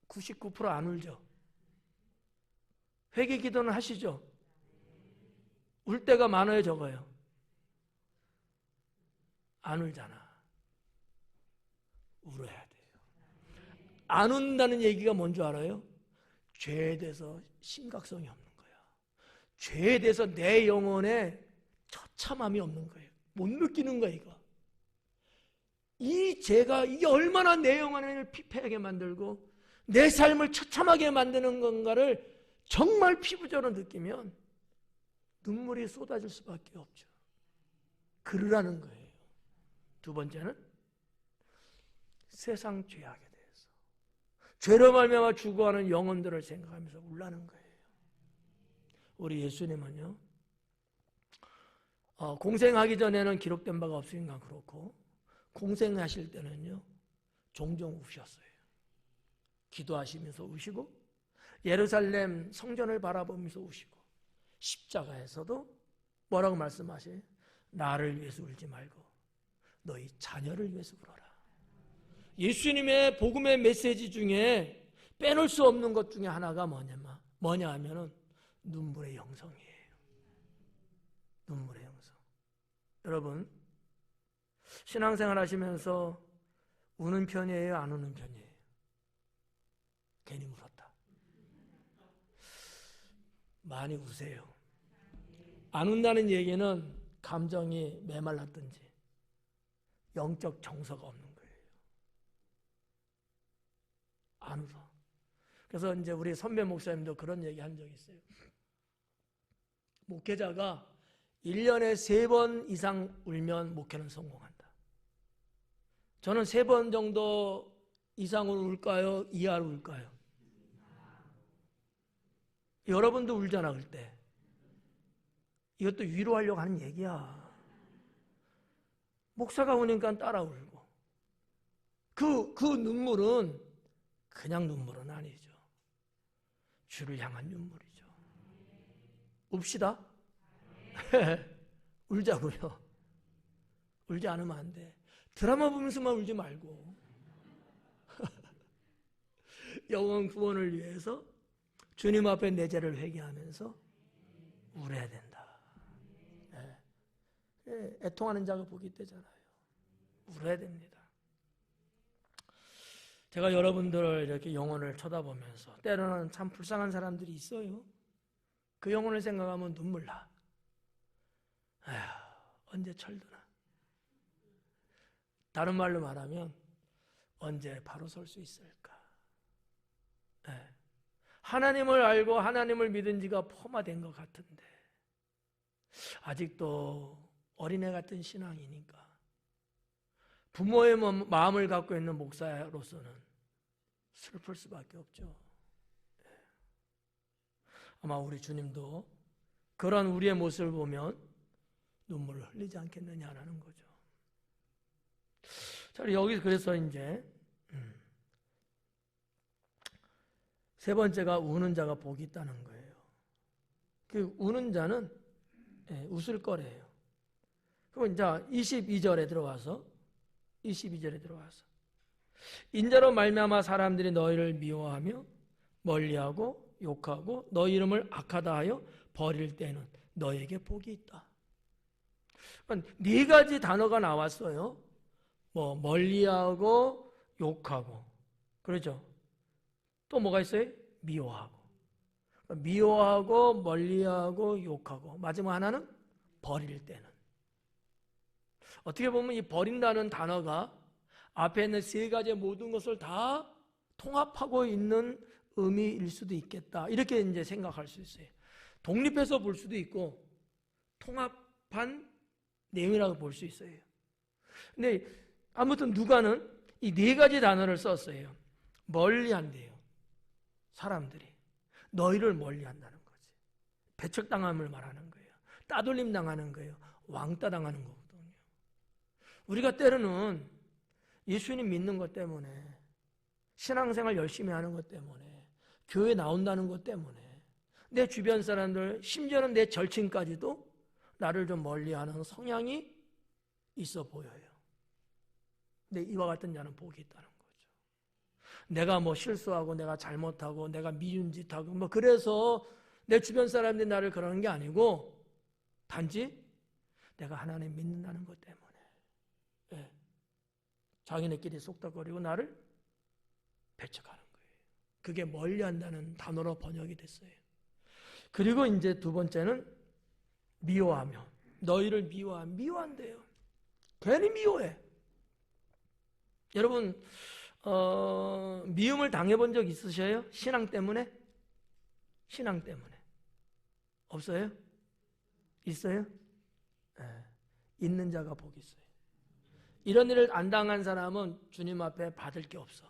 99% 안 울죠. 회개 기도는 하시죠? 울 때가 많아요, 적어요? 안 울잖아. 울어야 돼요. 안 운다는 얘기가 뭔지 알아요? 죄에 대해서 심각성이 없는 거야. 죄에 대해서 내 영혼에 처참함이 없는 거예요. 못 느끼는 거야, 이거. 이 죄가 이게 얼마나 내 영혼을 피폐하게 만들고 내 삶을 처참하게 만드는 건가를 정말 피부적으로 느끼면 눈물이 쏟아질 수밖에 없죠. 그러라는 거예요. 두 번째는 세상 죄악에 대해서, 죄로 말미암아 죽어가는 영혼들을 생각하면서 울라는 거예요. 우리 예수님은요, 공생하기 전에는 기록된 바가 없으니까 그렇고, 공생하실 때는요 종종 우셨어요. 기도하시면서 우시고, 예루살렘 성전을 바라보면서 우시고, 십자가에서도 뭐라고 말씀하세요? 나를 위해서 울지 말고 너희 자녀를 위해서 울어라. 예수님의 복음의 메시지 중에 빼놓을 수 없는 것 중에 하나가 뭐냐 하면은 눈물의 형성이에요. 눈물의 형성. 여러분, 신앙생활 하시면서 우는 편이에요? 안 우는 편이에요? 괜히 물었다. 많이 우세요. 안 운다는 얘기는 감정이 메말랐든지 영적 정서가 없는 거예요. 안 울어. 그래서 이제 우리 선배 목사님도 그런 얘기 한 적이 있어요. 목회자가 1년에 3번 이상 울면 목회는 성공한다. 저는 3번 정도 이상으로 울까요? 이하로 울까요? 여러분도 울잖아 그때. 이것도 위로하려고 하는 얘기야. 목사가 우니까 따라 울고. 그 눈물은 그냥 눈물은 아니죠. 주를 향한 눈물이죠. 웁시다. 울자고요. 울지 않으면 안 돼. 드라마 보면서만 울지 말고 영원 구원을 위해서 주님 앞에 내 죄를 회개하면서 울어야 된다. 애통하는 자가 복이 있대잖아요. 울어야 됩니다. 제가 여러분들을 이렇게 영혼을 쳐다보면서 때로는 참 불쌍한 사람들이 있어요. 그 영혼을 생각하면 눈물 나. 아휴, 언제 철드나. 다른 말로 말하면 언제 바로 설 수 있을까. 하나님을 알고 하나님을 믿은 지가 포마된 것 같은데 아직도 어린애 같은 신앙이니까 부모의 마음을 갖고 있는 목사로서는 슬플 수밖에 없죠. 아마 우리 주님도 그런 우리의 모습을 보면 눈물을 흘리지 않겠느냐라는 거죠. 자, 여기 그래서 이제 세 번째가 우는 자가 복이 있다는 거예요. 그 우는 자는 웃을 거래요. 그럼 이제 22절에 들어와서 인자로 말미암아 사람들이 너희를 미워하며 멀리하고 욕하고 너희 이름을 악하다 하여 버릴 때는 너에게 복이 있다. 그러니까 네 가지 단어가 나왔어요. 뭐 멀리하고 욕하고 그렇죠. 또 뭐가 있어요? 미워하고 멀리하고 욕하고 마지막 하나는 버릴 때는. 어떻게 보면 이 버린다는 단어가 앞에 있는 세 가지의 모든 것을 다 통합하고 있는 의미일 수도 있겠다. 이렇게 이제 생각할 수 있어요. 독립해서 볼 수도 있고 통합한 내용이라고 볼 수 있어요. 근데 아무튼 누가는 이 네 가지 단어를 썼어요. 멀리한대요. 사람들이 너희를 멀리한다는 거지. 배척당함을 말하는 거예요. 따돌림 당하는 거예요. 왕따 당하는 거거든요. 우리가 때로는 예수님 믿는 것 때문에 신앙생활 열심히 하는 것 때문에 교회 나온다는 것 때문에 내 주변 사람들 심지어는 내 절친까지도 나를 좀 멀리하는 성향이 있어 보여요. 근데 이와 같은 자는 복이 있다는 거죠. 내가 뭐 실수하고 내가 잘못하고 내가 미운 짓하고 뭐 그래서 내 주변 사람들이 나를 그러는 게 아니고 단지 내가 하나님 믿는다는 것 때문에 자기네끼리 쏙닥거리고 나를 배척하는 거예요. 그게 멀리한다는 단어로 번역이 됐어요. 그리고 이제 두 번째는 미워하며 너희를 미워한대요. 괜히 미워해. 여러분 미움을 당해본 적 있으셔요? 신앙 때문에? 신앙 때문에 없어요? 있어요? 있는 자가 복이 있어요. 이런 일을 안 당한 사람은 주님 앞에 받을 게 없어.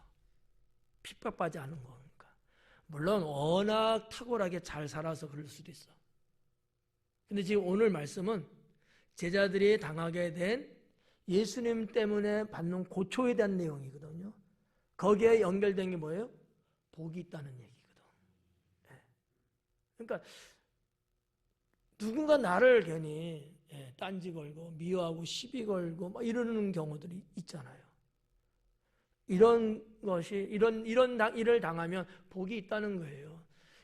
핍박받지 않은 거니까. 물론 워낙 탁월하게 잘 살아서 그럴 수도 있어. 근데 지금 오늘 말씀은 제자들이 당하게 된 예수님 때문에 받는 고초에 대한 내용이거든요. 거기에 연결된 게 뭐예요? 복이 있다는 얘기거든. 그러니까 누군가 나를 괜히 딴지 걸고 미워하고 시비 걸고 막 이러는 경우들이 있잖아요. 이런 일을 당하면 복이 있다는 거예요.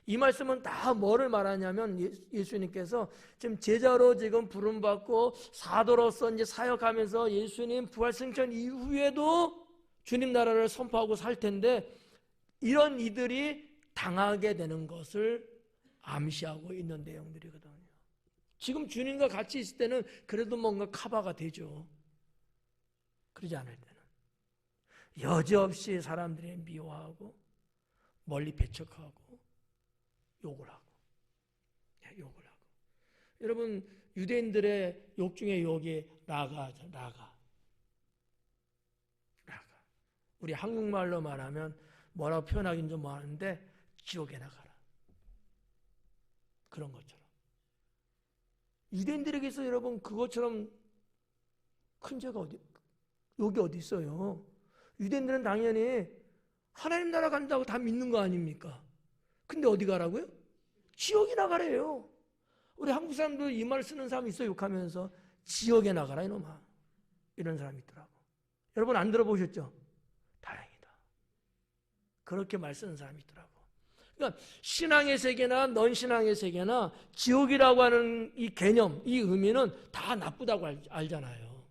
이 말씀은 다 뭐를 말하냐면 예수님께서 지금 제자로 지금 부름받고 사도로서 이제 사역하면서 예수님 부활 승천 이후에도 주님 나라를 선포하고 살 텐데 이런 이들이 당하게 되는 것을 암시하고 있는 내용들이거든요. 지금 주님과 같이 있을 때는 그래도 뭔가 커버가 되죠. 그러지 않을 때는 여지없이 사람들이 미워하고 멀리 배척하고 욕을 하고. 여러분 유대인들의 욕 중에 욕이 라가죠. 라가. 우리 한국말로 말하면 뭐라고 표현하긴 좀 뭐하는데 지옥에 나가라. 그런 것처럼. 유대인들에게서 여러분 그것처럼 큰 죄가 여기 어디 있어요? 유대인들은 당연히 하나님 나라 간다고 다 믿는 거 아닙니까? 근데 어디 가라고요? 지옥에 나가래요. 우리 한국 사람들 이 말 쓰는 사람 있어, 욕하면서. 지옥에 나가라 이놈아. 이런 사람이 있더라고. 여러분 안 들어보셨죠? 다행이다. 그렇게 말 쓰는 사람이 있더라고. 그러니까 신앙의 세계나 넌 신앙의 세계나 지옥이라고 하는 이 개념, 이 의미는 다 나쁘다고 알잖아요.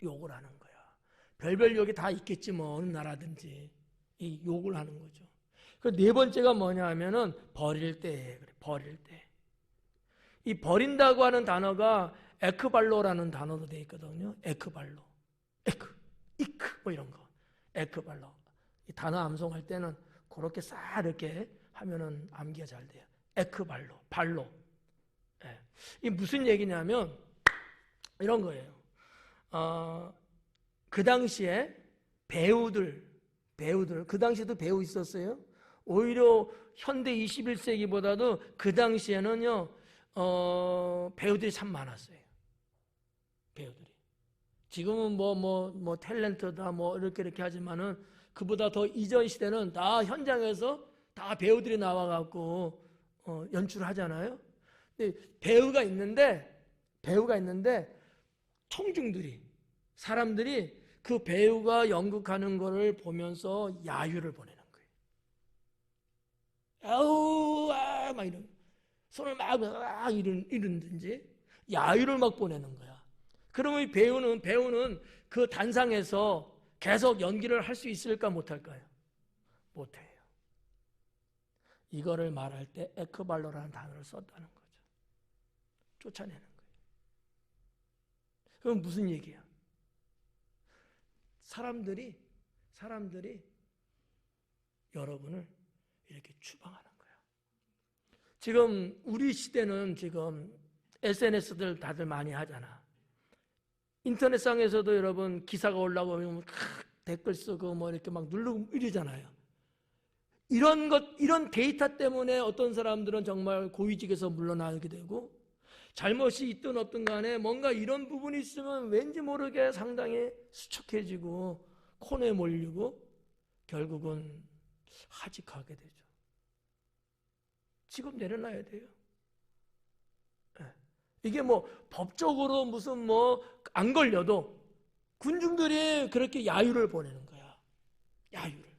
욕을 하는 거야. 별별 욕이 다 있겠지 뭐 어느 나라든지. 이 욕을 하는 거죠. 그 네 번째가 뭐냐 하면은 버릴 때. 그래, 버릴 때. 이 버린다고 하는 단어가 에크발로라는 단어로 되어 있거든요. 에크발로. 이크 뭐 이런 거. 에크발로. 이 단어 암송할 때는 그렇게 싹 이렇게 하면은 암기가 잘 돼요. 에크발로, 발로. 예. 이 무슨 얘기냐면 이런 거예요. 그 당시에 배우들 그 당시에도 배우 있었어요. 오히려 현대 21세기보다도 그 당시에는요 배우들이 참 많았어요. 배우들이. 지금은 뭐 탤런트다 뭐 이렇게 하지만은 그보다 더 이전 시대는 다 현장에서 다 배우들이 나와갖고 연출을 하잖아요. 근데 배우가 있는데 청중들이 사람들이 그 배우가 연극하는 거를 보면서 야유를 보내는 거예요. 아우 막 이런 손을 막 이런든지 야유를 막 보내는 거야. 그러면 이 배우는 그 단상에서 계속 연기를 할 수 있을까 못할까요? 못해요. 이거를 말할 때 에크발로라는 단어를 썼다는 거죠. 쫓아내는 거예요. 그럼 무슨 얘기야? 사람들이 여러분을 이렇게 추방하는 거예요. 지금 우리 시대는 지금 SNS들 다들 많이 하잖아. 인터넷상에서도 여러분 기사가 올라오면 댓글 쓰고 뭐 이렇게 막 누르고 이러잖아요. 이런 데이터 때문에 어떤 사람들은 정말 고위직에서 물러나게 되고 잘못이 있든 없든 간에 뭔가 이런 부분이 있으면 왠지 모르게 상당히 수척해지고 코너에 몰리고 결국은 하직하게 되죠. 직업 내려놔야 돼요. 이게 뭐 법적으로 무슨 뭐 안 걸려도 군중들이 그렇게 야유를 보내는 거야. 야유를.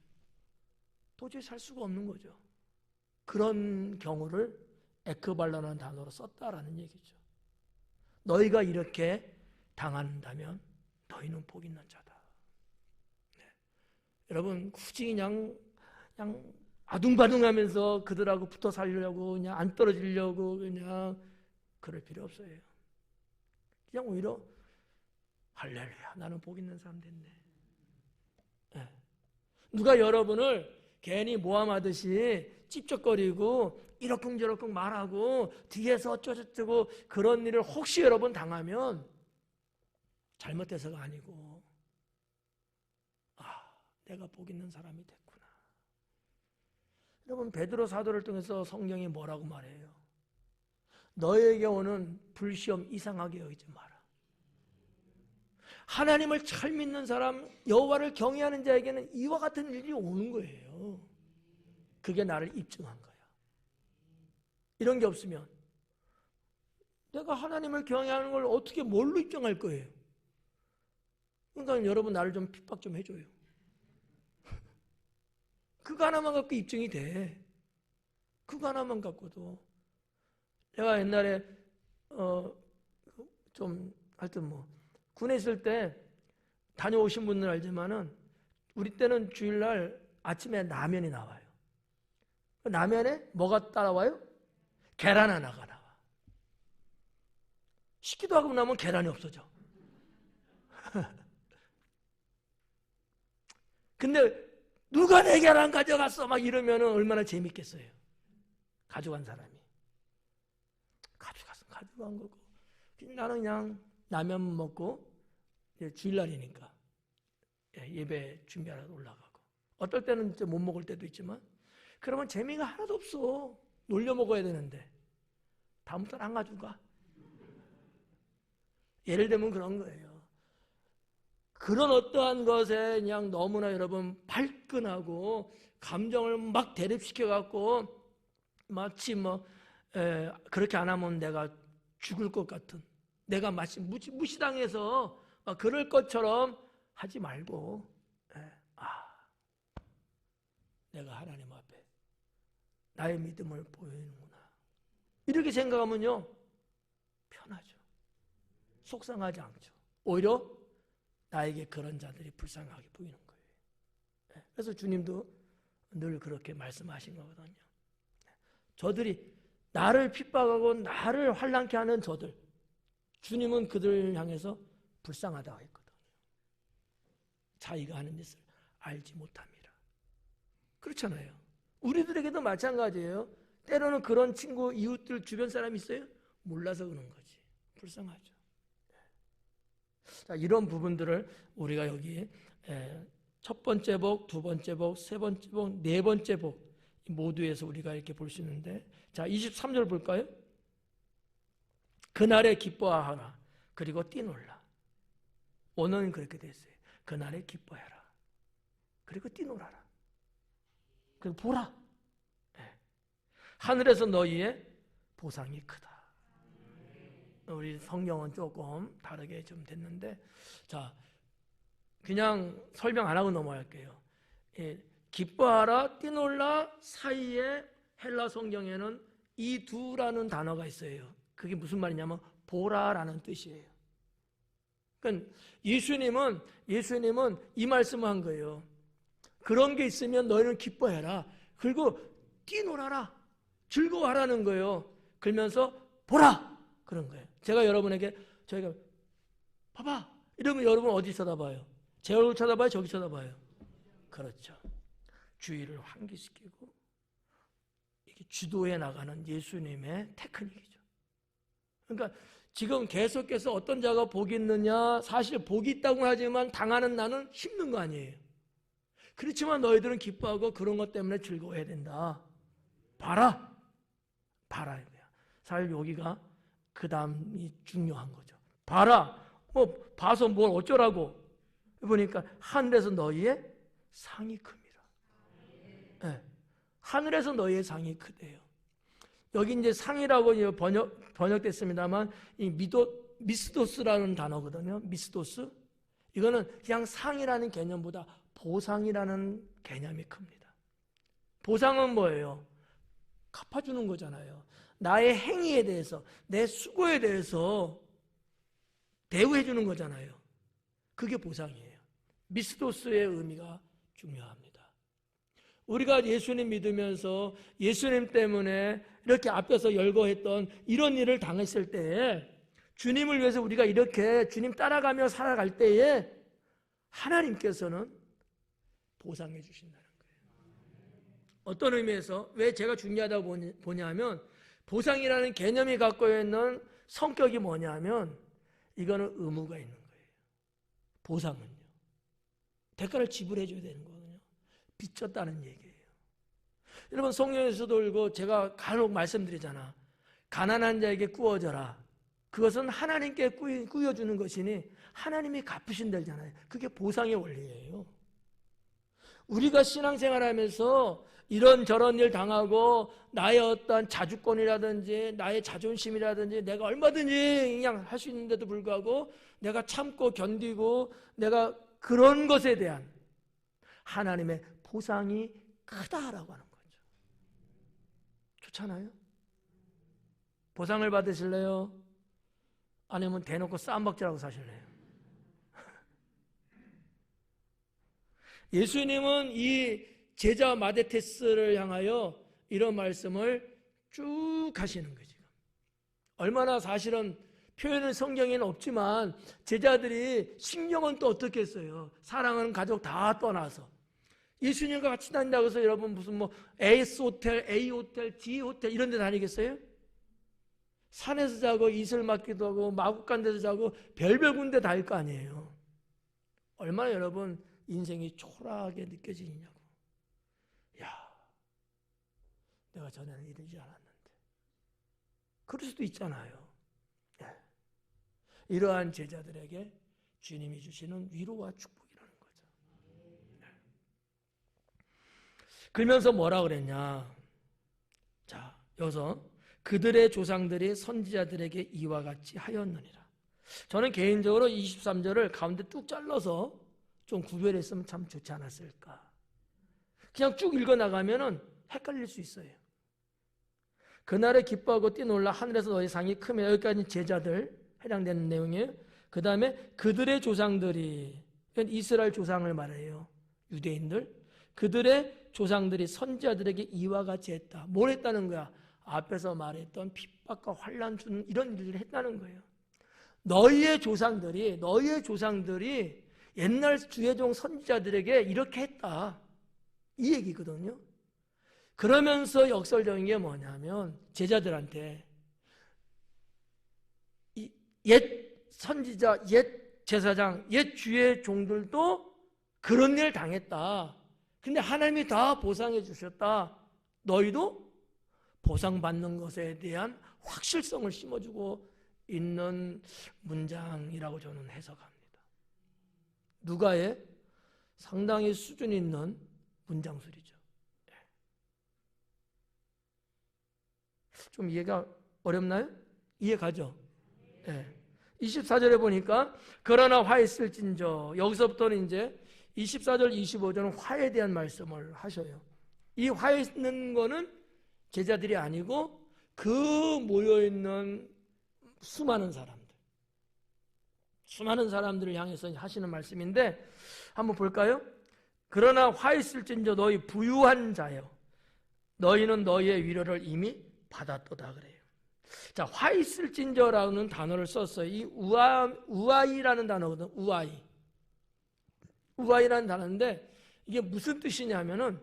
도저히 살 수가 없는 거죠. 그런 경우를 에크발로라는 단어로 썼다라는 얘기죠. 너희가 이렇게 당한다면 너희는 복 있는 자다. 네. 여러분 굳이 그냥 아둥바둥하면서 그들하고 붙어 살려고 그냥 안 떨어지려고 그냥 그럴 필요 없어요. 그냥 오히려 할렐루야 나는 복 있는 사람 됐네. 네. 누가 여러분을 괜히 모함하듯이 찝쩍거리고 이러쿵저러쿵 말하고 뒤에서 어쩌고저쩌고 그런 일을 혹시 여러분 당하면 잘못돼서가 아니고 내가 복 있는 사람이 됐구나. 여러분 베드로 사도를 통해서 성경이 뭐라고 말해요? 너에게 오는 불시험 이상하게 여기지 마라. 하나님을 잘 믿는 사람, 여호와를 경외하는 자에게는 이와 같은 일이 오는 거예요. 그게 나를 입증한 거야. 이런 게 없으면 내가 하나님을 경외하는 걸 어떻게 뭘로 입증할 거예요? 그러니까 여러분 나를 좀 핍박 좀 해줘요. 그거 하나만 갖고 입증이 돼. 그거 하나만 갖고도. 내가 옛날에 좀 하여튼 뭐 군에 있을 때 다녀오신 분들 알지만은 우리 때는 주일날 아침에 라면이 나와요. 라면에 뭐가 따라와요? 계란 하나가 나와. 식기도 하고 나면 계란이 없어져. 근데 누가 내 계란 가져갔어? 막 이러면 얼마나 재밌겠어요. 가져간 사람이. 가져간 거고. 나는 그냥 라면 먹고 주일날이니까 예배 준비하러 올라가고. 어떨 때는 못 먹을 때도 있지만 그러면 재미가 하나도 없어. 놀려 먹어야 되는데 다음부터는 안 가져가. 예를 들면 그런 거예요. 그런 어떠한 것에 그냥 너무나 여러분 발끈하고 감정을 막 대립시켜 갖고 마치 그렇게 안 하면 내가 죽을 것 같은, 내가 마치 무시당해서 그럴 것처럼 하지 말고, 내가 하나님 앞에 나의 믿음을 보이는구나, 이렇게 생각하면요 편하죠. 속상하지 않죠. 오히려 나에게 그런 자들이 불쌍하게 보이는 거예요. 그래서 주님도 늘 그렇게 말씀하신 거거든요. 저들이 나를 핍박하고 나를 환난케 하는 저들, 주님은 그들을 향해서 불쌍하다고 했거든요. 자기가 하는 짓을 알지 못함이라. 그렇잖아요. 우리들에게도 마찬가지예요. 때로는 그런 친구, 이웃들, 주변 사람이 있어요? 몰라서 그런 거지. 불쌍하죠. 자, 이런 부분들을 우리가 여기 첫 번째 복, 두 번째 복, 세 번째 복, 네 번째 복 모두에서 우리가 이렇게 볼 수 있는데, 자 23절 볼까요? 그날에 기뻐하라. 그리고 뛰놀라. 오늘은 그렇게 됐어요. 그날에 기뻐해라. 그리고 뛰놀아라. 그리고 보라. 하늘에서 너희의 보상이 크다. 우리 성경은 조금 다르게 좀 됐는데, 자 그냥 설명 안 하고 넘어갈게요. 기뻐하라, 뛰놀라 사이에 헬라 성경에는 이 두라는 단어가 있어요. 그게 무슨 말이냐면 보라라는 뜻이에요. 그러니까 예수님은 이 말씀을 한 거예요. 그런 게 있으면 너희는 기뻐해라. 그리고 뛰놀아라. 즐거워하라는 거예요. 그러면서 보라. 그런 거예요. 제가 여러분에게 저희가 봐봐 이러면 여러분 어디 쳐다봐요? 제 얼굴 쳐다봐요? 저기 쳐다봐요? 그렇죠. 주의를 환기시키고 이게 주도해 나가는 예수님의 테크닉이죠. 그러니까 지금 계속해서 어떤 자가 복이 있느냐, 사실 복이 있다고 하지만 당하는 나는 힘든 거 아니에요. 그렇지만 너희들은 기뻐하고 그런 것 때문에 즐거워해야 된다. 봐라. 봐라. 사실 여기가 그 다음이 중요한 거죠. 봐라. 봐서 뭘 어쩌라고. 보니까 하늘에서 너희의 상이 큽니다. 네. 하늘에서 너희의 상이 크대요. 여기 이제 상이라고 번역됐습니다만 이 미스도스라는 단어거든요. 미스도스. 이거는 그냥 상이라는 개념보다 보상이라는 개념이 큽니다. 보상은 뭐예요? 갚아주는 거잖아요. 나의 행위에 대해서, 내 수고에 대해서 대우해 주는 거잖아요. 그게 보상이에요. 미스도스의 의미가 중요합니다. 우리가 예수님 믿으면서 예수님 때문에 이렇게 앞에서 열거했던 이런 일을 당했을 때에 주님을 위해서 우리가 이렇게 주님 따라가며 살아갈 때에 하나님께서는 보상해 주신다는 거예요. 어떤 의미에서 왜 제가 중요하다고 보냐면 보상이라는 개념이 갖고 있는 성격이 뭐냐면 이거는 의무가 있는 거예요. 보상은요. 대가를 지불해 줘야 되는 거거든요. 빚졌다는 얘기예요. 여러분 성경에서도 읽고 제가 간혹 말씀드리잖아. 가난한 자에게 꾸어져라. 그것은 하나님께 꾸여주는 것이니 하나님이 갚으신다잖아요. 그게 보상의 원리예요. 우리가 신앙생활하면서 이런저런 일 당하고 나의 어떤 자주권이라든지 나의 자존심이라든지 내가 얼마든지 그냥 할 수 있는데도 불구하고 내가 참고 견디고 내가 그런 것에 대한 하나님의 보상이 크다라고 하는 거죠. 좋잖아요? 보상을 받으실래요? 아니면 대놓고 쌈박질하고 사실래요? 예수님은 이 제자 마데테스를 향하여 이런 말씀을 쭉 하시는 거죠. 얼마나 사실은 표현은 성경에는 없지만 제자들이 신경은 또 어떻게 했어요? 사랑하는 가족 다 떠나서 예수님과 같이 다닌다고 해서 여러분 무슨 S 호텔, A 호텔, D 호텔 이런 데 다니겠어요? 산에서 자고 이슬 맞기도 하고 마구간 데서 자고 별별 군데 다닐 거 아니에요. 얼마나 여러분 인생이 초라하게 느껴지냐고. 야, 내가 전에는 이러지 않았는데. 그럴 수도 있잖아요. 네. 이러한 제자들에게 주님이 주시는 위로와 축복이라는 거죠. 네. 그러면서 뭐라 그랬냐? 자, 여기서 그들의 조상들이 선지자들에게 이와 같이 하였느니라. 저는 개인적으로 23절을 가운데 뚝 잘라서 좀 구별했으면 참 좋지 않았을까. 그냥 쭉 읽어나가면은 헷갈릴 수 있어요. 그날에 기뻐하고 뛰놀라 하늘에서 너희 상이 크며, 여기까지 제자들 해당되는 내용이에요. 그 다음에 그들의 조상들이, 이스라엘 조상을 말해요. 유대인들. 그들의 조상들이 선지자들에게 이와 같이 했다. 뭘 했다는 거야? 앞에서 말했던 핍박과 환난 주는 이런 일을 했다는 거예요. 너희의 조상들이 옛날 주의 종 선지자들에게 이렇게 했다. 이 얘기거든요. 그러면서 역설적인 게 뭐냐면 제자들한테 옛 선지자, 옛 제사장, 옛 주의 종들도 그런 일 당했다. 근데 하나님이 다 보상해 주셨다. 너희도 보상받는 것에 대한 확실성을 심어주고 있는 문장이라고 저는 해석합니다. 누가의 상당히 수준 있는 문장술이죠. 좀 이해가 어렵나요? 이해 가죠? 네. 24절에 보니까 그러나 화 있을진저, 여기서부터는 이제 24절 25절은 화에 대한 말씀을 하셔요. 이 화에 있는 거는 제자들이 아니고 그 모여있는 수많은 사람들을 향해서 하시는 말씀인데 한번 볼까요? 그러나 화 있을진저 너희 부유한 자여, 너희는 너희의 위로를 이미 받았도다 그래요. 자, 화 있을진저라는 단어를 썼어요. 이 우아이라는 단어거든. 우아이라는 단어인데 이게 무슨 뜻이냐면은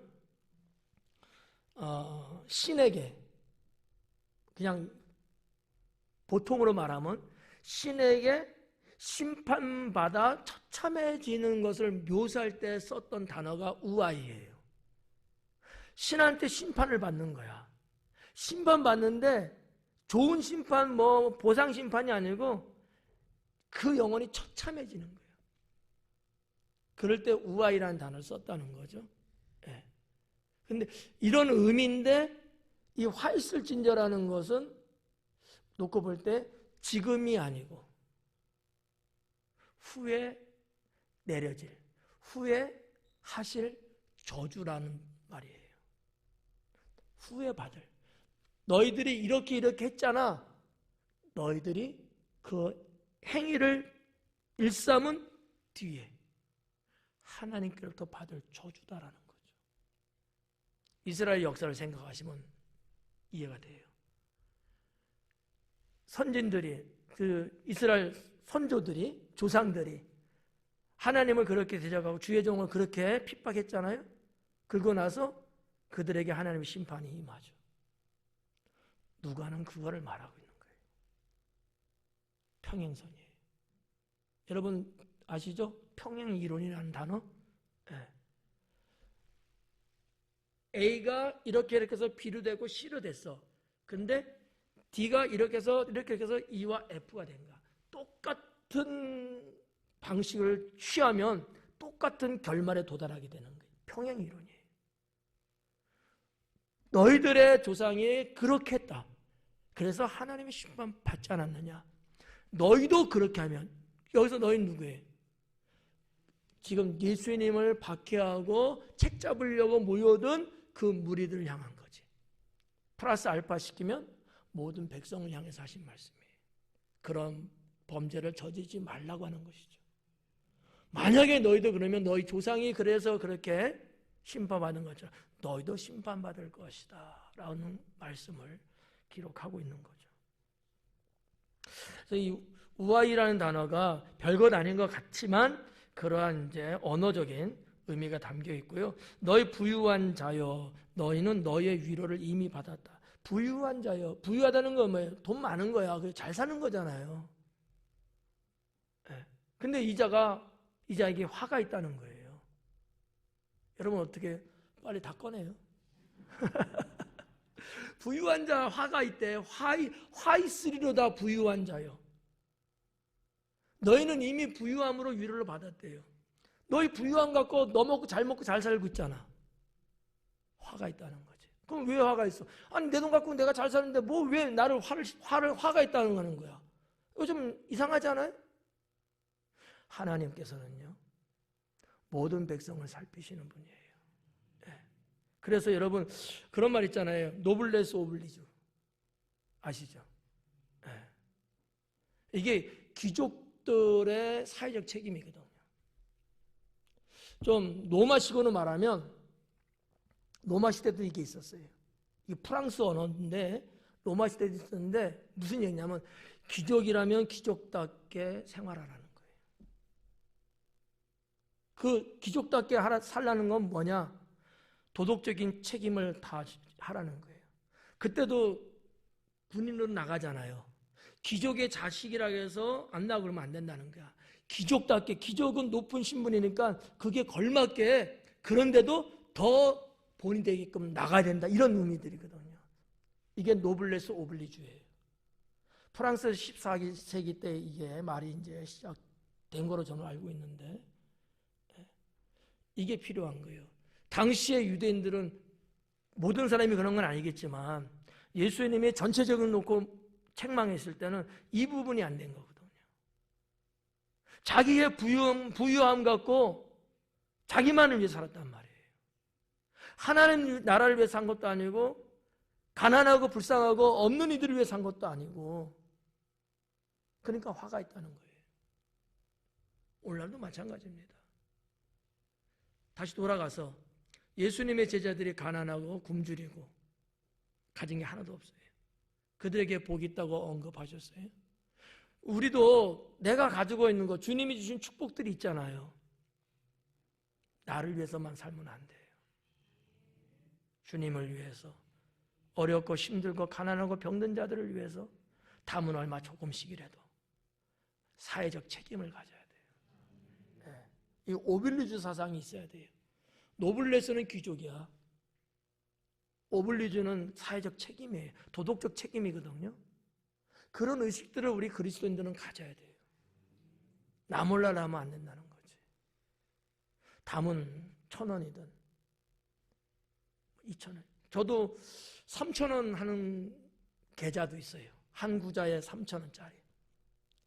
신에게, 그냥 보통으로 말하면 신에게 심판받아 처참해지는 것을 묘사할 때 썼던 단어가 우아이예요. 신한테 심판을 받는 거야. 심판받는데 좋은 심판, 보상 심판이 아니고 그 영혼이 처참해지는 거예요. 그럴 때 우아이라는 단어를 썼다는 거죠. 네. 근데 이런 의미인데 이 화 있을진저라는 것은 놓고 볼 때 지금이 아니고 후에 내려질, 후에 하실 저주라는 말이에요. 후에 받을. 너희들이 이렇게 했잖아. 너희들이 그 행위를 일삼은 뒤에 하나님께로부터 받을 저주다라는 거죠. 이스라엘 역사를 생각하시면 이해가 돼요. 선진들이, 그 이스라엘 선조들이, 조상들이 하나님을 그렇게 대적하고 주의 종을 그렇게 핍박했잖아요. 그러고 나서 그들에게 하나님의 심판이 임하죠. 누가는 그거를 말하고 있는 거예요. 평행선이에요. 여러분 아시죠? 평행이론이라는 단어? 네. A가 이렇게 해서 B로 되고 C로 됐어. 근데 D가 이렇게 해서 E와 F가 된 거야. 똑같은 방식을 취하면 똑같은 결말에 도달하게 되는 거예요. 평행이론이에요. 너희들의 조상이 그렇게 했다. 그래서 하나님의 심판 받지 않았느냐? 너희도 그렇게 하면, 여기서 너희는 누구예요? 지금 예수님을 박해하고 책 잡으려고 모여든 그 무리들을 향한 거지. 플러스 알파 시키면 모든 백성을 향해서 하신 말씀이에요. 그런 범죄를 저지르지 말라고 하는 것이죠. 만약에 너희도 그러면 너희 조상이 그래서 그렇게 심판받은 것처럼 너희도 심판받을 것이다 라는 말씀을 기록하고 있는 거죠. 그래서 이 우아이라는 단어가 별것 아닌 것 같지만 그러한 이제 언어적인 의미가 담겨 있고요. 너희 부유한 자여, 너희는 너희의 위로를 이미 받았다. 부유한 자여, 부유하다는 건 뭐예요? 돈 많은 거야. 잘 사는 거잖아요. 근데 이 자에게 화가 있다는 거예요. 여러분 어떻게 빨리 다 꺼내요? 부유한 자 화가 있대. 화 있으리로다 부유한 자요. 너희는 이미 부유함으로 위로를 받았대요. 너희 부유함 갖고 너 먹고 잘 살고 있잖아. 화가 있다는 거지. 그럼 왜 화가 있어? 아니 내 돈 갖고 내가 잘 사는데 뭐 왜 나를 화가 있다는 거는 거야. 이거 좀 이상하지 않아요? 하나님께서는요 모든 백성을 살피시는 분이에요. 네. 그래서 여러분 그런 말 있잖아요. 노블레스 오블리주 아시죠? 네. 이게 귀족들의 사회적 책임이거든요. 좀 로마식으로 말하면 로마 시대도 이게 있었어요. 이 프랑스 언어인데 로마 시대도 있었는데 무슨 얘기냐면 귀족이라면 귀족답게 생활하라는 거예요. 그 귀족답게 살라는 건 뭐냐? 도덕적인 책임을 다 하라는 거예요. 그때도 군인으로 나가잖아요. 귀족의 자식이라 해서 안 나가고 그러면 안 된다는 거야. 귀족답게, 귀족은 높은 신분이니까 그게 걸맞게 그런데도 더 본이 되게끔 나가야 된다. 이런 의미들이거든요. 이게 노블레스 오블리주예요. 프랑스 14세기 때 이게 말이 이제 시작된 거로 저는 알고 있는데 이게 필요한 거예요. 당시의 유대인들은 모든 사람이 그런 건 아니겠지만 예수님의 전체적인 놓고 책망했을 때는 이 부분이 안 된 거거든요. 자기의 부유함 갖고 자기만을 위해 살았단 말이에요. 하나님 나라를 위해 산 것도 아니고 가난하고 불쌍하고 없는 이들을 위해 산 것도 아니고 그러니까 화가 있다는 거예요. 오늘날도 마찬가지입니다. 다시 돌아가서 예수님의 제자들이 가난하고 굶주리고 가진 게 하나도 없어요. 그들에게 복이 있다고 언급하셨어요. 우리도 내가 가지고 있는 거 주님이 주신 축복들이 있잖아요. 나를 위해서만 살면 안 돼요. 주님을 위해서 어렵고 힘들고 가난하고 병든 자들을 위해서 담은 얼마 조금씩이라도 사회적 책임을 가져야 돼요. 네. 이 오빌리주 사상이 있어야 돼요. 노블레스는 귀족이야. 오블리주는 사회적 책임이에요. 도덕적 책임이거든요. 그런 의식들을 우리 그리스도인들은 가져야 돼요. 나 몰라 하면 안 된다는 거지. 담은 1,000원이든 2,000원. 저도 3,000원 하는 계좌도 있어요. 한 구자에 3,000원짜리.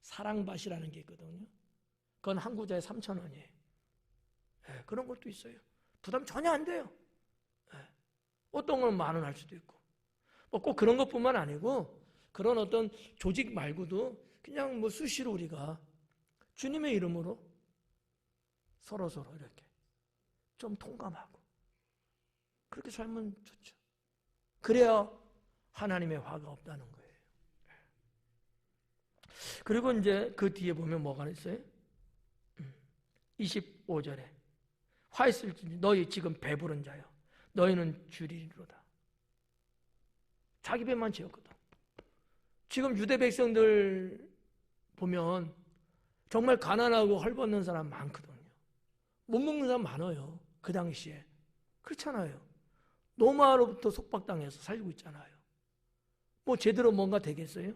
사랑밭이라는 게 있거든요. 그건 한 구자에 3,000원이에요. 네, 그런 것도 있어요. 부담 전혀 안 돼요. 네. 어떤 건 10,000원 할 수도 있고. 뭐 꼭 그런 것뿐만 아니고 그런 어떤 조직 말고도 그냥 뭐 수시로 우리가 주님의 이름으로 서로 이렇게 좀 통감하고 그렇게 살면 좋죠. 그래야 하나님의 화가 없다는 거예요. 그리고 이제 그 뒤에 보면 뭐가 있어요? 25절에 화 있을지 너희 지금 배부른 자여 너희는 줄이리로다. 자기 배만 채웠거든. 지금 유대 백성들 보면 정말 가난하고 헐벗는 사람 많거든요. 못 먹는 사람 많아요. 그 당시에. 그렇잖아요. 로마로부터 속박당해서 살고 있잖아요. 뭐 제대로 뭔가 되겠어요?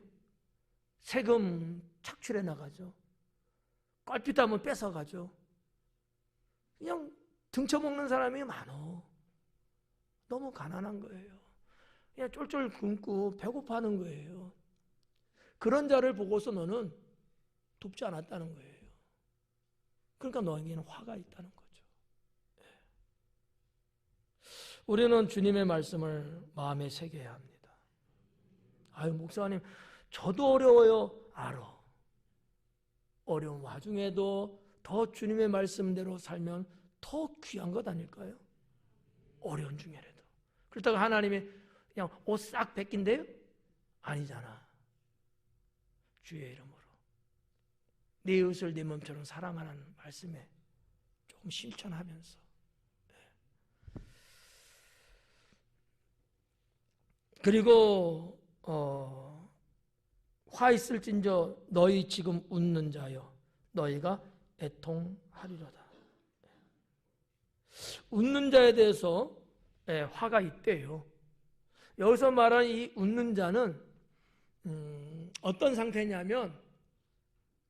세금 착취해 나가죠. 껄핏하면 뺏어가죠. 그냥 등쳐먹는 사람이 많어. 너무 가난한 거예요. 그냥 쫄쫄 굶고 배고파하는 거예요. 그런 자를 보고서 너는 돕지 않았다는 거예요. 그러니까 너에게는 화가 있다는 거죠. 우리는 주님의 말씀을 마음에 새겨야 합니다. 아유 목사님 저도 어려워요. 알아. 어려운 와중에도 더 주님의 말씀대로 살면 더 귀한 것 아닐까요? 어려운 중에라도. 그렇다고 하나님이 그냥 옷 싹 벗긴대요? 아니잖아. 주의 이름으로 내 이웃을 내 몸처럼 사랑하는 말씀에 조금 실천하면서 그리고 화 있을진저 너희 지금 웃는 자여 너희가 애통하리로다. 웃는 자에 대해서 화가 있대요. 여기서 말하는 이 웃는 자는 어떤 상태냐면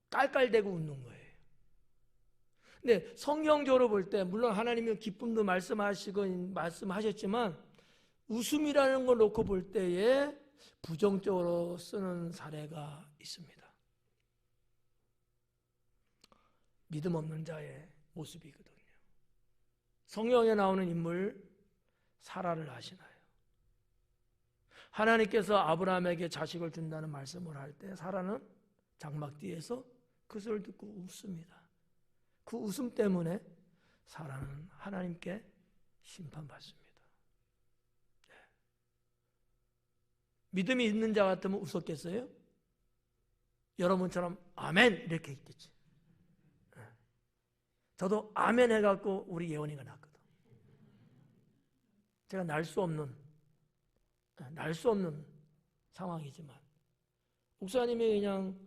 깔깔대고 웃는 거예요. 근데 성경적으로 볼 때 물론 하나님이 기쁨도 말씀하셨지만 웃음이라는 걸 놓고 볼 때에 부정적으로 쓰는 사례가 있습니다. 믿음 없는 자의 모습이거든요. 성경에 나오는 인물 사라를 아시나요? 하나님께서 아브라함에게 자식을 준다는 말씀을 할 때 사라는 장막 뒤에서 그 소리를 듣고 웃습니다. 그 웃음 때문에 사라는 하나님께 심판받습니다. 네. 믿음이 있는 자 같으면 웃었겠어요? 여러분처럼 아멘 이렇게 있겠지. 네. 저도 아멘 해갖고 우리 예원이가 낳거든. 제가 날 수 없는 상황이지만 목사님이 그냥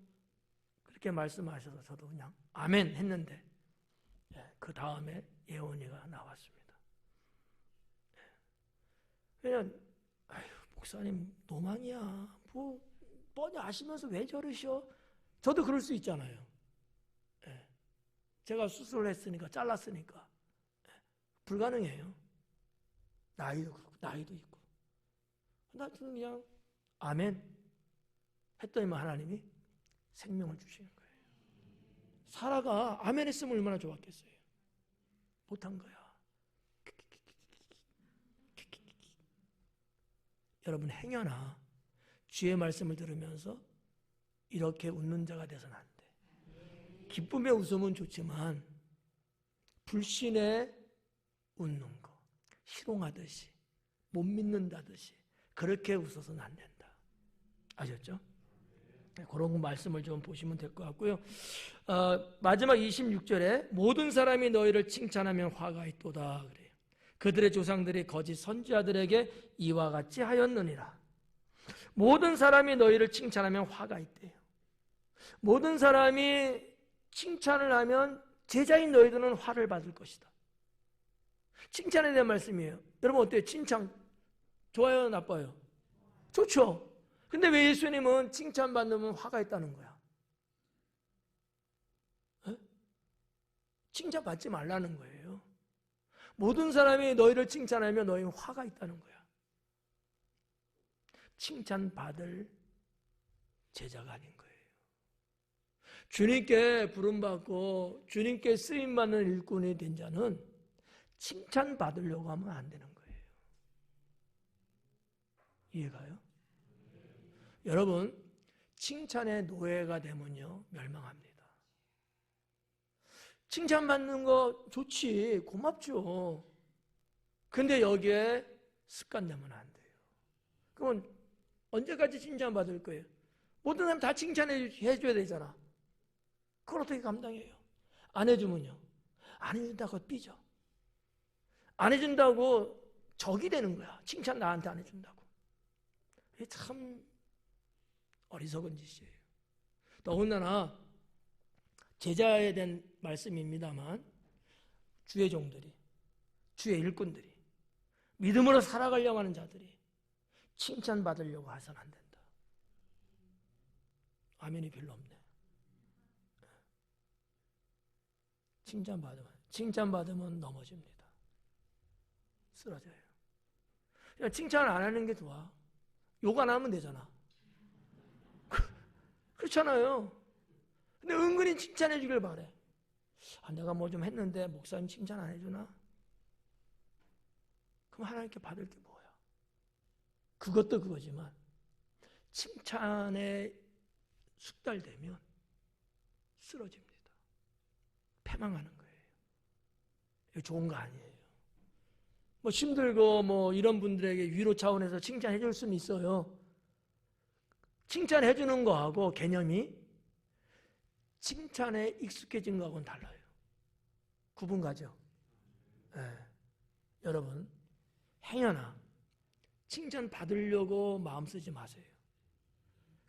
그렇게 말씀하셔서 저도 그냥 아멘 했는데 그 다음에 예원이가 나왔습니다. 그냥 목사님 노망이야. 뭐 뻔히 아시면서 왜 저러셔? 저도 그럴 수 있잖아요. 제가 수술을 했으니까 잘랐으니까 불가능해요. 나이도 있고. 나는 그냥 아멘 했더니만 하나님이 생명을 주시는 거예요. 사라가 아멘 했으면 얼마나 좋았겠어요. 못한 거야. 여러분 행여나 주의 말씀을 들으면서 이렇게 웃는 자가 되서는 안 돼. 기쁨의 웃음은 좋지만 불신에 웃는 거, 희롱하듯이 못 믿는다듯이 그렇게 웃어서는 안 된다. 아셨죠? 그런 말씀을 좀 보시면 될 것 같고요. 마지막 26절에 모든 사람이 너희를 칭찬하면 화가 있도다 그래요. 그들의 조상들이 거짓 선지자들에게 이와 같이 하였느니라. 모든 사람이 너희를 칭찬하면 화가 있대요. 모든 사람이 칭찬을 하면 제자인 너희들은 화를 받을 것이다. 칭찬에 대한 말씀이에요. 여러분 어때요? 칭찬 좋아요, 나빠요? 좋죠. 근데 왜 예수님은 칭찬받으면 화가 있다는 거야? 칭찬받지 말라는 거예요. 모든 사람이 너희를 칭찬하면 너희는 화가 있다는 거야. 칭찬받을 제자가 아닌 거예요. 주님께 부름받고 주님께 쓰임받는 일꾼이 된 자는 칭찬받으려고 하면 안 되는 거예요. 이해가요? 여러분, 칭찬의 노예가 되면요 멸망합니다. 칭찬받는 거 좋지, 고맙죠. 근데 여기에 습관되면 안 돼요. 그러면 언제까지 칭찬받을 거예요? 모든 사람 다 칭찬해줘야 되잖아. 그걸 어떻게 감당해요? 안 해주면요, 안 해준다고 삐져. 안 해준다고 적이 되는 거야. 칭찬 나한테 안 해준다고. 이게 참 어리석은 짓이에요. 더군다나 제자에 대한 말씀입니다만 주의 종들이, 주의 일꾼들이, 믿음으로 살아가려고 하는 자들이 칭찬받으려고 해서는 안 된다. 아멘이 별로 없네. 칭찬받으면 넘어집니다. 쓰러져요. 그냥 칭찬을 안 하는 게 좋아. 욕 안 하면 되잖아. 그렇잖아요. 근데 은근히 칭찬해 주길 바래. 내가 뭐 좀 했는데 목사님 칭찬 안 해주나? 그럼 하나님께 받을 게 뭐야? 그것도 그거지만 칭찬에 숙달되면 쓰러집니다. 패망하는 거예요. 이거 좋은 거 아니에요. 뭐 힘들고 뭐 이런 분들에게 위로 차원에서 칭찬해 줄 수는 있어요. 칭찬해 주는 거하고 개념이 칭찬에 익숙해진 거하고는 달라요. 구분 가죠? 네. 여러분, 행여나 칭찬 받으려고 마음 쓰지 마세요.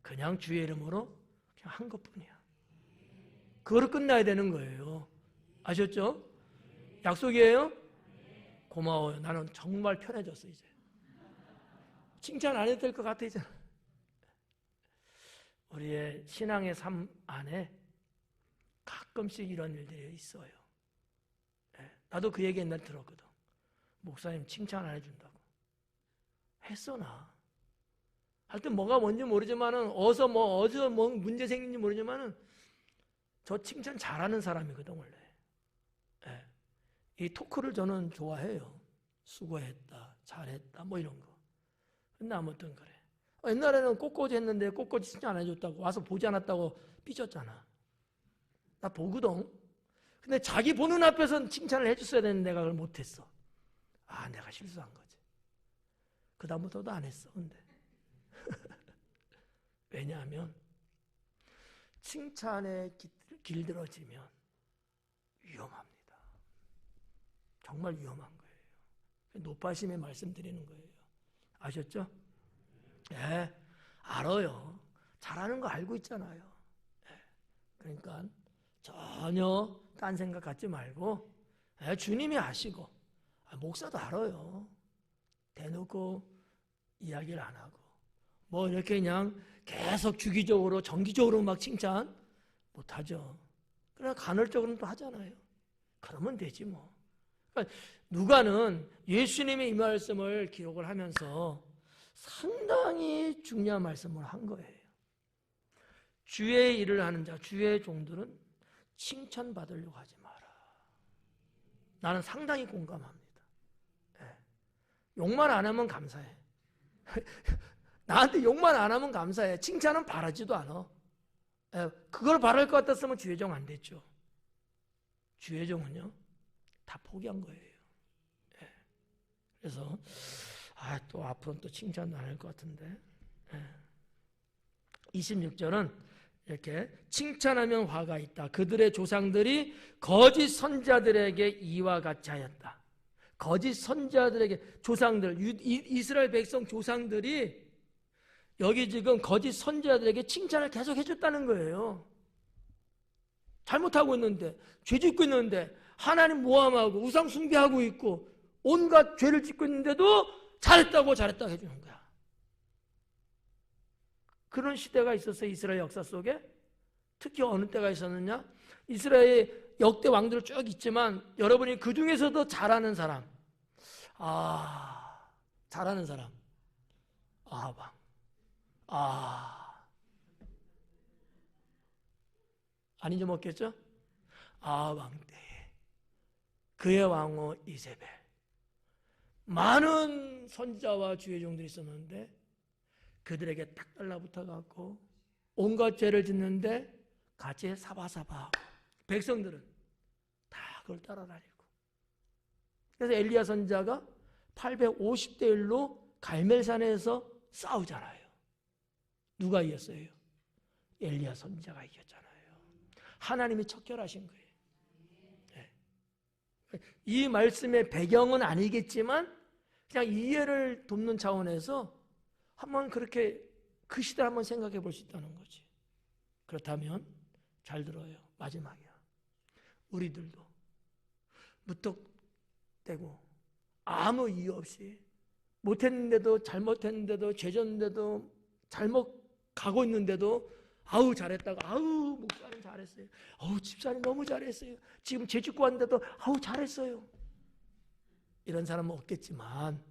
그냥 주의 이름으로 그냥 한 것뿐이야. 그거로 끝나야 되는 거예요. 아셨죠? 약속이에요? 고마워요. 나는 정말 편해졌어 이제. 칭찬 안 해도 될 것 같아잖아. 우리의 신앙의 삶 안에 가끔씩 이런 일들이 있어요. 나도 그 얘기 옛날에 들었거든. 목사님 칭찬 안 해준다고. 했어 나. 하여튼 뭐가 뭔지 모르지만은 어디서 뭐 문제 생긴지 모르지만은 저 칭찬 잘하는 사람이거든 원래. 이 토크를 저는 좋아해요. 수고했다, 잘했다, 뭐 이런 거. 근데 아무튼 그래. 옛날에는 꽃꽂이 했는데 꽃꽂이 칭찬 안 해줬다고 와서 보지 않았다고 삐졌잖아. 나 보거든. 근데 자기 보는 앞에서는 칭찬을 해줬어야 되는데 내가 그걸 못했어. 아, 내가 실수한 거지. 그 다음부터도 안 했어. 근데 왜냐하면 칭찬에 길들어지면 위험합니다. 정말 위험한 거예요. 노파심에 말씀드리는 거예요. 아셨죠? 예, 알아요. 잘하는 거 알고 있잖아요. 그러니까 전혀 딴 생각 갖지 말고 주님이 아시고 목사도 알아요. 대놓고 이야기를 안 하고 뭐 이렇게 그냥 계속 주기적으로 정기적으로 막 칭찬 못하죠. 그러나 간헐적으로는 또 하잖아요. 그러면 되지 뭐. 그러니까 누가는 예수님의 이 말씀을 기록을 하면서 상당히 중요한 말씀을 한 거예요. 주의 일을 하는 자, 주의 종들은 칭찬받으려고 하지 마라. 나는 상당히 공감합니다. 욕만 안 하면 감사해. 나한테 욕만 안 하면 감사해. 칭찬은 바라지도 않아. 그걸 바랄 것 같았으면 주의종 안 됐죠. 주의종은요 다 포기한 거예요. 그래서 또 앞으로는 또 칭찬도 안 할 것 같은데 26절은 이렇게 칭찬하면 화가 있다. 그들의 조상들이 거짓 선자들에게 이와 같이 하였다. 거짓 선자들에게 조상들 이스라엘 백성 조상들이 여기 지금 거짓 선자들에게 칭찬을 계속 해줬다는 거예요. 잘못하고 있는데 죄 짓고 있는데 하나님 모함하고 우상 숭배하고 있고 온갖 죄를 짓고 있는데도 잘했다고 해주는 거야. 그런 시대가 있었어요. 이스라엘 역사 속에. 특히 어느 때가 있었느냐, 이스라엘 역대 왕들 쭉 있지만 여러분이 그 중에서도 잘하는 사람, 잘하는 사람 아방, 안 잊어먹겠죠? 아방 때에 그의 왕후 이세벨, 많은 선지자와 주의 종들이 있었는데 그들에게 딱 달라붙어갖고 온갖 죄를 짓는데 가지에 사바사바 백성들은 다 그걸 따라다니고, 그래서 엘리야 선지자가 850대 1로 갈멜산에서 싸우잖아요. 누가 이겼어요? 엘리야 선지자가 이겼잖아요. 하나님이 척결하신 거예요. 이 말씀의 배경은 아니겠지만 그냥 이해를 돕는 차원에서 한번 그렇게 그 시대를 한번 생각해 볼 수 있다는 거지. 그렇다면 잘 들어요. 마지막이야. 우리들도 무턱대고 아무 이유 없이 못했는데도 잘못했는데도 죄졌는데도 잘못 가고 있는데도 아우 잘했다고, 아우 목사님 잘했어요, 아우 집사님 너무 잘했어요, 지금 죄 짓고 왔는데도 아우 잘했어요, 이런 사람은 없겠지만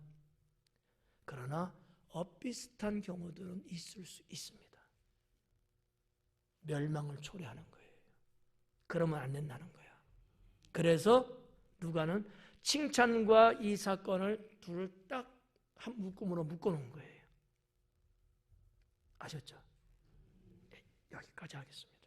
그러나 엇비슷한 경우들은 있을 수 있습니다. 멸망을 초래하는 거예요. 그러면 안 된다는 거야. 그래서 누가는 칭찬과 이 사건을 둘을 딱 한 묶음으로 묶어놓은 거예요. 아셨죠? 네, 여기까지 하겠습니다.